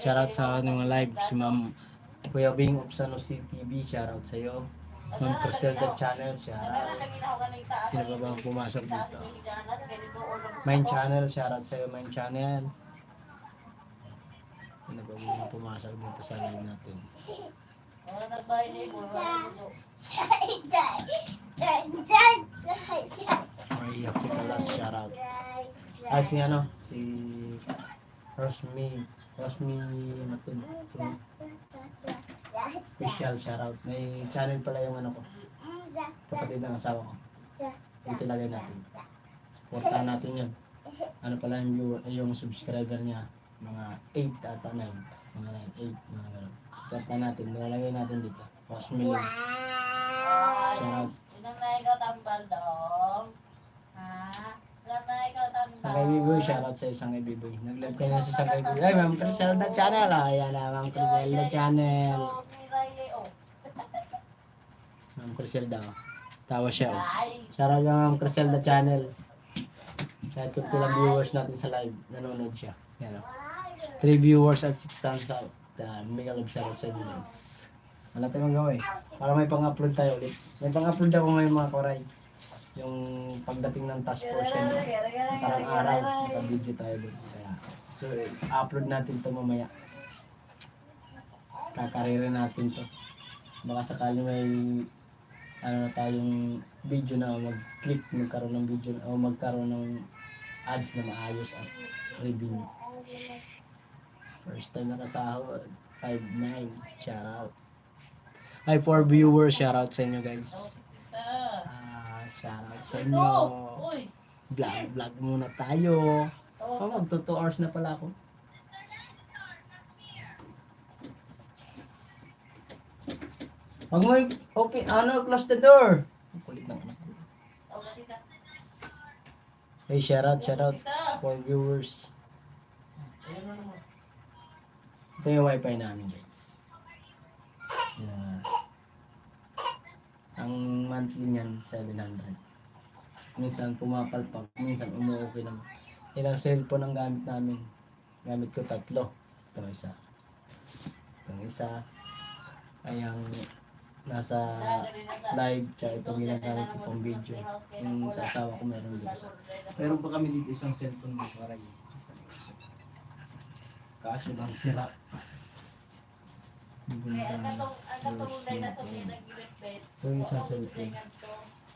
Shoutout sa aking mga live si Ma'am Kuya Bing of San Jose TV, shoutout sa iyo. Ma'am Criselda Channel, shoutout. Sino ba bang pumasok dito? Main Channel, shoutout sa iyo Main Channel. Sino ba bang pumasok dito sa live natin? Maria Picalas, shoutout. Ah, si ano? Si Rosmi Matun. Official, shoutout. May channel pala yung ano ko. Kapatid ng asawa ko. Dito lagay natin. Supportahan natin yun. Ano pala yung viewer, yung subscriber niya. Mga 8 ata 9. Mga 9, 8, mga gano'n. Supportahan natin. Nilalagay natin dito. Rosmi. Shoutout. Ilang na ikaw tambal dong? Ha? Ilang na ikaw tambal? Sangkay Biboy, shoutout sa isang kay Biboy. Nag-live ka na sa Sangkay Biboy. Ay, Ma'am Criselda Channel. Ayan na, Ma'am Criselda Channel. So, may Riley, oh. Ma'am Criselda. Tawa siya. Oh. Ay, Shoutout ka Ma'am Criselda Channel. Kahit kung ilang viewers natin sa live, nanonood siya. Yan o. 3 viewers at 6 thumbs up. Mega love shoutout sa inyo guys. Wala tayong magawa eh. Para may pang-upload tayo ulit. May pang-upload ako ngayon mga koray. Yung pagdating ng task force kayo. Parang araw, naka-video tayo doon. Kaya, so, upload natin to mamaya. Kakaririn natin to. Baka sakali may ano na tayong video na mag-click, magkaroon ng video o magkaroon ng ads na maayos at revenue. First time nakasahod, 5-9, shoutout. Hi, 4 viewers, shoutout sa inyo guys. Shoutout sa inyo. uy. Vlog muna tayo. Oh, magto 2 hours na pala ako. Wag mo open, close the door. Ang kulit ng anak ko. Hey, shoutout 4 viewers. Ito yung wifi namin guys. Yeah. Ang monthly niyan 700. Minsan pumapalpak, minsan umuwi naman. Ilang cellphone ang gamit namin. Gamit ko 3. Itong isa. Itong isa ay ang nasa live, tsaka itong ginagamit ko pang video. Yung sa asawa ko meron dito. Meron pa kami dito isang cellphone dito para yun. Kaso lang sira. Ito yung isang cellphone.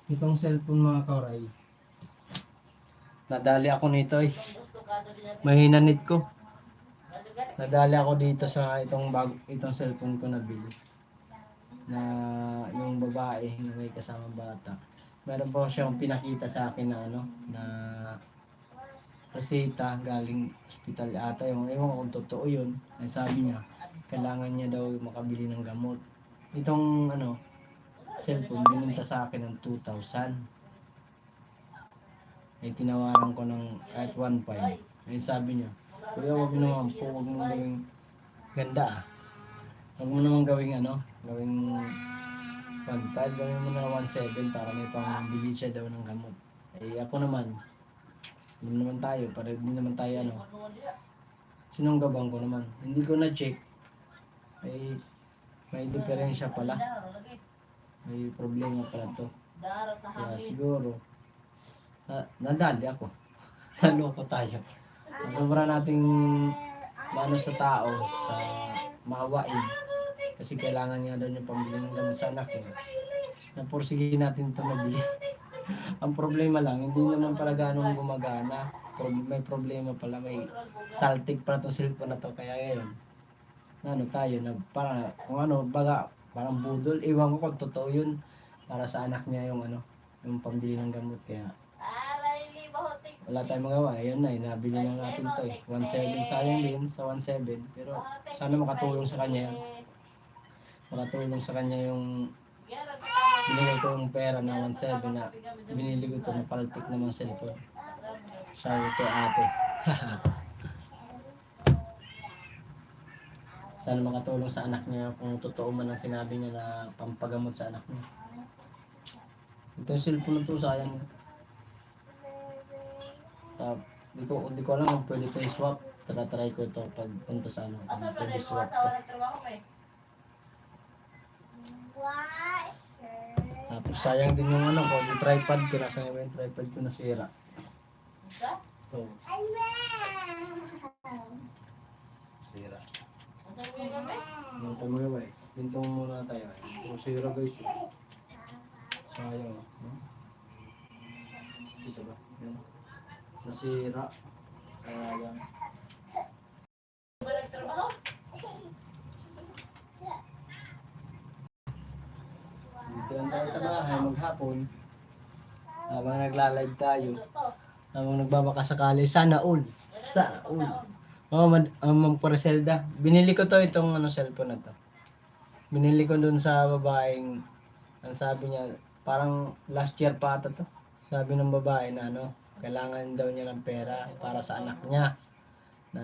Itong cellphone mga karay. Nadali ako nito eh. Mahina net ko. Nadali ako dito sa itong cellphone ko nabili. Na yung babae na may kasamang bata. Meron po siyang pinakita sa akin na na reseta galing ospital ata. Ewan ko kung totoo yun. Ay sabi niya, kailangan niya daw makabili ng gamot. Itong cellphone, bininta sa akin ng 2,000. Ay tinawaran ko ng kahit 1.5. Ay sabi niya, kuya wag mo naman po, wag mo gawing ganda ah. Wag mo naman gawing gawing 1.5, gawin mo na 1.7 para may pambili siya daw ng gamot. Eh ako naman, hindi naman tayo, para hindi naman tayo sinunggabang ko naman. Hindi ko na-check. Ay may diferensya pala. May problema pala to. Kaya siguro, nadali ako. Naloko tayo. Sobra nating mano sa tao, sa maawain. Kasi kailangan niya daw yung pambili ng gamot sa anak niya. Napursige natin ito mabili. Ang problema lang, hindi naman pala ganong gumagana. May problema pala, may saltig pala itong cellphone na to. Kaya ngayon, ano tayo na para kung ano baga parang budol, iwan ko kung totoo yun para sa anak niya yung ano yung pambili ng gamot kaya wala tayong magawa yun na nabili na natin to 1.7 sayang din sa 1.7 pero sana makatulong sa kanya yun makatulong sa kanya yung binigay ko yung pera na 1.7 na binili ko to na paltik naman cellphone sabi ko ate sana makatulong sa anak niya kung totoo man ang sinabi niya na pampagamot sa anak niya. Ito yung cellphone na to, sayang. Di ko alam kung pwede ito i-swap. Try ko ito pag punta sa ano. Kung pwede swap to. Washer. Tapos sayang din yung ano ko, yung tripod ko. Nasa nga yung tripod ko nasira. So, sira. Yung pamagawa eh. Bintong muna tayo. Kung sira guys yun. Sayang. Dito ba? Yan. Nasira. Sayang. Dito lang tayo sa bahay maghapon. Habang nagla-live tayo. Habang nagbabaka sakali. Sana all. Sana all. Oh, Ma'am Paraselda. Binili ko to itong ano cellphone na to. Binili ko dun sa babaeng ang sabi niya parang last year pa ata to. Sabi ng babae na ano, kailangan daw niya ng pera para sa anak niya na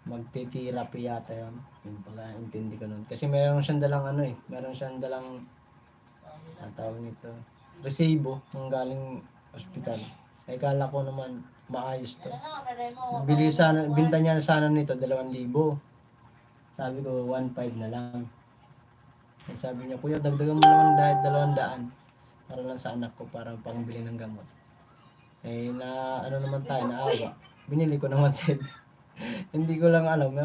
magti-therapy yata yun. Yun pala intindi ko nun. Kasi meron siyang dalang ano eh, meron siyang dalang ang tawag nito, resibo ng galing ospital. Ay kala ko naman maayos to. Binta niya sana nito 2,000. Sabi ko 1.5 na lang. Ay sabi niya, kuya dagdagan mo naman dahil 200 para lang sa anak ko para pangbili ng gamot. Eh na ano naman tayo, naawa. Binili ko naman 7. Hindi ko lang alam,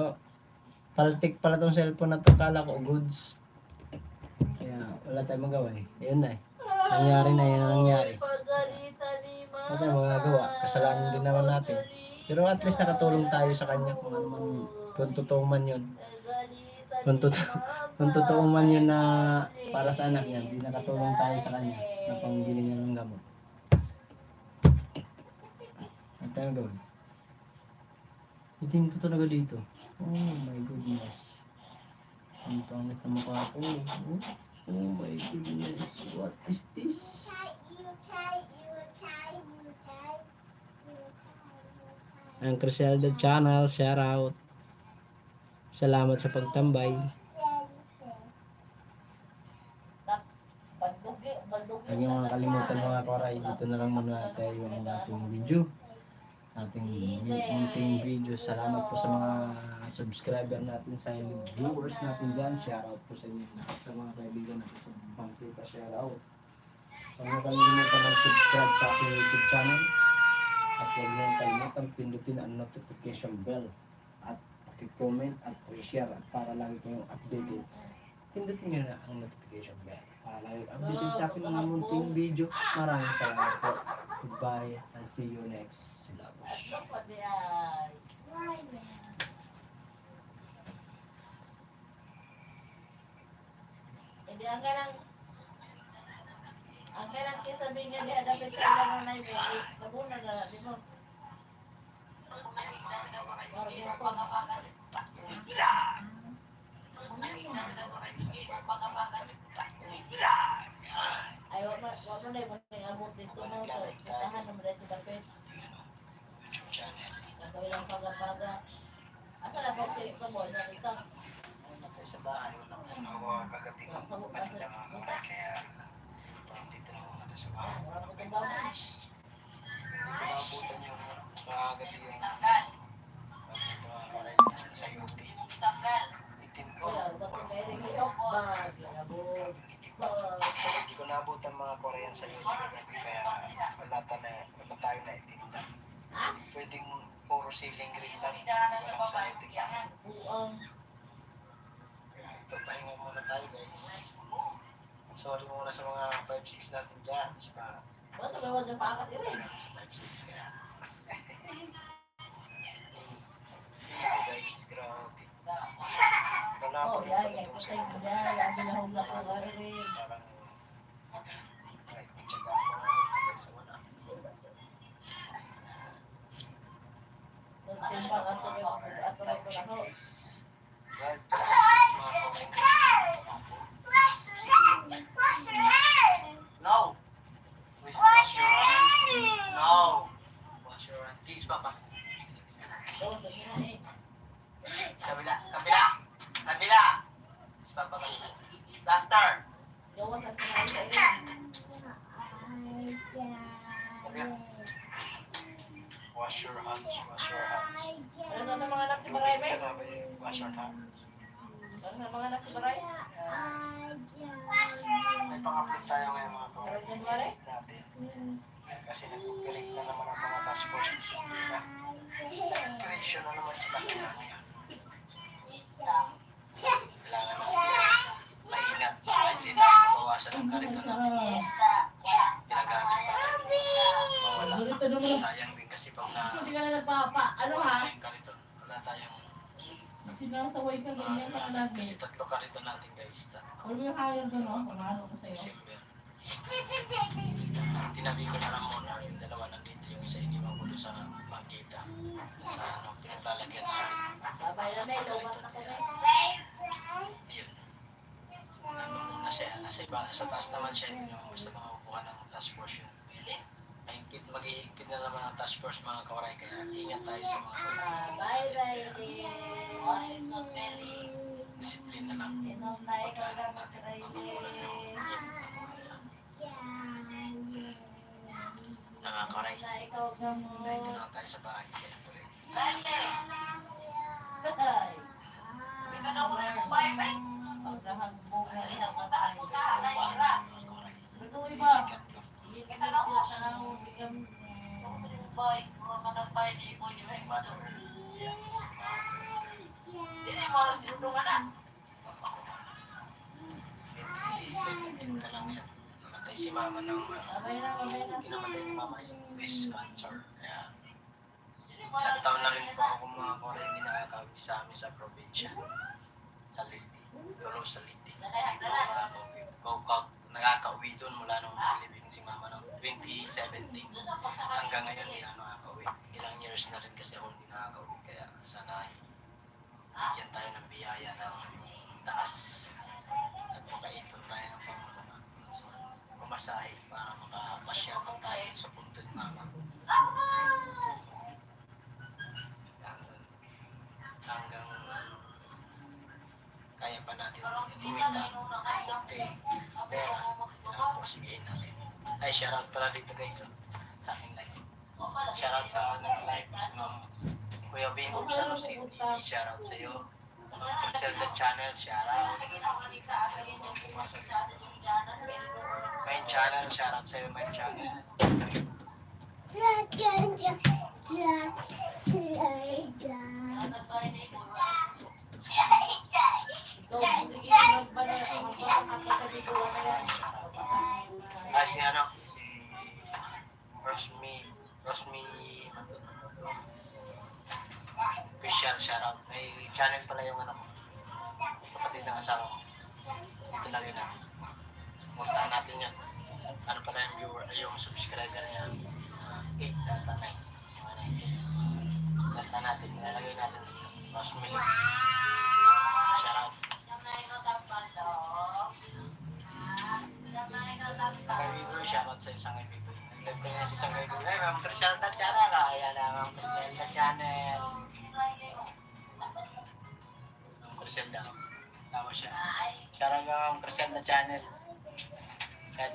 paltik pala tong cellphone na to, kala ko goods. Kaya wala tayong magawa eh. Ayun na eh. Nangyari na yan ang nangyari. Wala tayong magagawa. Kasalanan din naman natin. Pero at least nakatulong tayo sa kanya kung ano man, kung totoo man yun. Kung totoo man yun na para sa anak niya, hindi nakatulong tayo sa kanya na pangbili niya ng gamot. Ano tayo gawin? Itim ko talaga dito. Oh my goodness. Ang pangit na mukha ko. Oh my goodness. What is this? Ang Criselda Channel, shout out. Salamat sa pagtambay. Huwag niyo mga kalimutan mga koray. Dito na lang muna tayo yung ating video. Ating munting video. Salamat po sa mga subscriber natin, sa viewers natin dyan. Shout out po sa inyo. Sa mga kaibigan natin sa Bangkita, shout out. Huwag niyo kalimutan mag-subscribe sa aking YouTube channel. At huwag niyo kalimutan pindutin ang notification bell. At comment at share at para lagi kayong updated. Pindutin niyo na ang notification bell para lagi updated sa akin ng munting video. Maraming salamat po. Goodbye and see you next vlog. Hindi ang kanang kisabi nga diha dapat sa ilang na may tabunan na di mo. Ay, wag mo na yung abot dito mo so tahan mo dito sa page. Gagawin lang paga-paga. Asa na po sa mo na ito? Sa bahay, wala ko magawa kagabi ng kanila mga kamay, kaya dito na muna sa bahay. Hindi ko naabutan yung kagabi yung sa UT. Itim ko. Hindi ko naabutan mga Korean sa UT kagabi, kaya wala tayo na itinda. Pwedeng puro ceiling green lang, walang sa UT. Ito, pahinga muna tayo guys. Sorry muna sa mga 5-6 natin dyan. Sa 5-6 kaya. Ito guys, grabe. Wala Oh, ko dahil kay patay mo dahil. Abi na hong lako ay rin. parang kahit may tiyaga ako sa wala. Nagtimbang ato kay ato na ito na ho. God Wash your hands. Wash your hands. No! Wash your hands. No! Wash your hands. Please, Papa. Daw sa siya eh. Kabila! Kabila! Kabila! Please, Papa. Plaster! Daw sa siya eh. Wash your hands. Wash your hands. Ano sa mga anak si Baray may? Wash your hands. Ano sa mga anak si Baray? May pang-upload tayo ngayon mga Pero kawal. January? Natin. Kasi nag-operate na naman ang mga task force sa Sibila. Operation na naman sila kaya ngayon. Kailangan natin maingat. Kahit hindi natin mabawasan ang karito na ginagamit pa. Mawala. Ganito naman. Sayang din kasi pag na Hindi ka na nagpapa. Ano ha? yung karito, wala tayong Sinasaway ka ganyan ka na kasi lagi. 3 karito natin guys. 3 Ano mo yung hangin doon oh? Pamahalo ko sa'yo. December. Tinabi ko na lang muna yung dalawa nandito, yung isa iniwan ko doon sa bangkita. Sa ano, pinaglalagyan natin. Babay na may, lumat na ko na. Ayun. Ano muna siya, nasa taas naman siya, hindi naman basta makakuha ng task force yun. Maghihigpit na naman ang task force mga kawaray, kaya ingat tayo sa mga Bye, Riley. disiplina lang. Inom na ikaw dapat, Riley. Mga kawaray, Inom na ikaw gamot. dito na tayo sa bahay. Kaya tuloy. Ay. Ikaw na muna yung bye-bye. Pagkahagbong na rin ang patay. Mga kawaray, Lutuin ba? sikat lang. Hindi ka na tinatanaw. Bigyan mo. Bye. Mga manang-bye ni mo yung Si Mother, Hindi mo alam sinuntungan na. 2017 pa lang yan. Namatay si mama ng Babay na, babay na. Pinamatay ni mama yung breast cancer. Kaya ilang taon na rin po ako mga kawaray, hindi nakakauwi sa amin sa probinsya. Sa Liti. Tulo sa Liti. Nakakauwi doon mula nung nilibing si mama noong 2017. Hanggang ngayon hindi ako nakakauwi. Ilang years na rin kasi ako hindi nakakauwi. Kaya sana ay bigyan tayo ng biyaya ng taas. Nagpakaipon tayo ng pamasahe para makapasya man tayo sa punto ni mama. Hanggang kaya pa natin kumita ng konti pera, pinapursigihin natin. Ay, shoutout pala dito guys, sa aking live. Shoutout sa aking live, si Ma'am Kuya Bingog sa City, shoutout sa iyo. Ma'am Criselda Channel, shoutout. Main channel, shoutout sa iyo, main channel. Ikaw, sige, magbanay ako. Magpapakapagabiguan na yan. Ah, si ano, si Rosmi, official shoutout. May channel pala yung anak ko. Kapatid ng asawa ko. Dito lang yun natin. Puntahan natin yan. Ano pala yung viewer, yung subscriber niya. 8 data 9. Data natin, nilalagay natin. Rosmi. Shoutout. Sangay Bigo, shoutout sa isang Bigo. Nag-live ko niya si Sangay Bigo. Ay, Ma'am Criselda Channel. Ayan na, Ma'am Criselda Channel. Ma'am Criselda. Tama siya. Shoutout nga Ma'am Criselda Channel. Kahit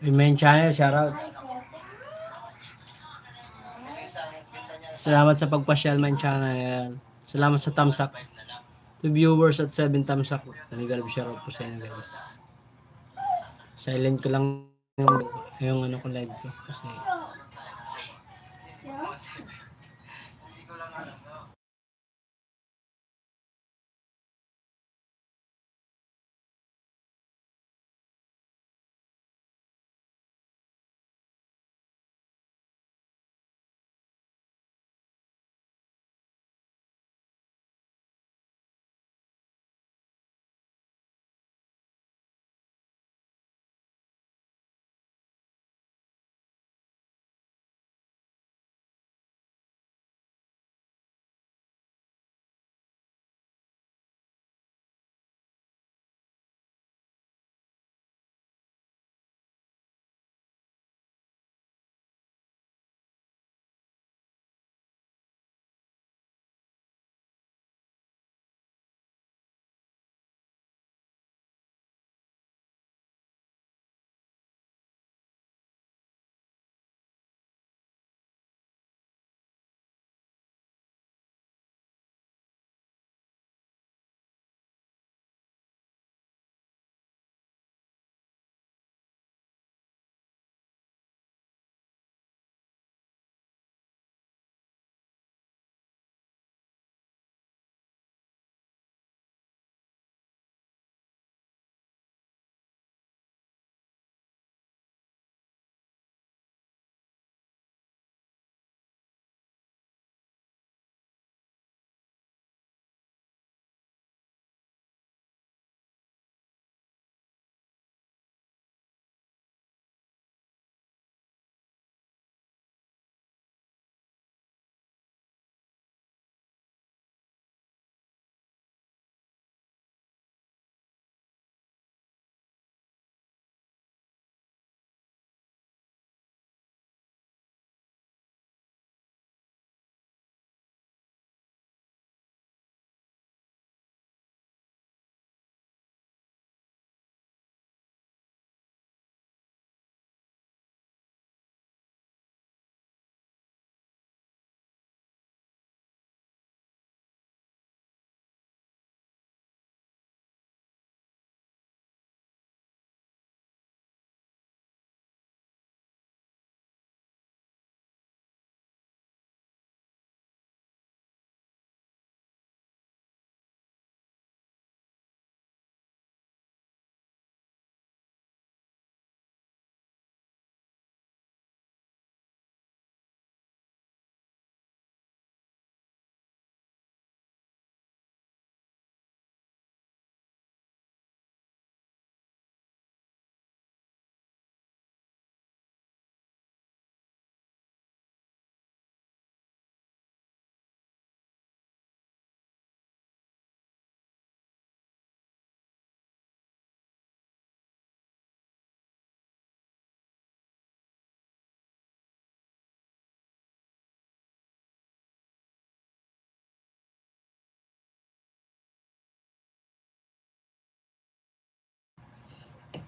Main channel, shoutout. Salamat sa pagpasyal, main channel. Salamat sa thumbs up. 2 viewers at 7 thumbs up. Nanigalab shoutout po sa inyo guys. Silent ko lang yung ano ko live ko kasi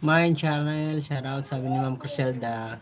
main channel, shoutout sabi ni Ma'am Criselda.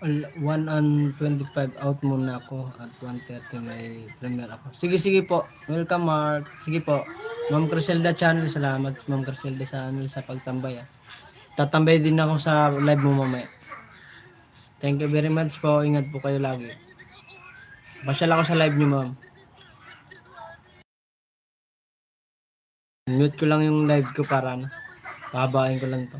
1:25 out muna ako at 1:30 may premiere ako. Sige po. Welcome Mark. Sige po. Ma'am Criselda channel, salamat Ma'am Criselda sa sa pagtambay. Tatambay din ako sa live mo mamaya. Thank you very much po. Ingat po kayo lagi. Pasyal ako sa live niyo, ma'am. Mute ko lang yung live ko para pahabain ko lang to.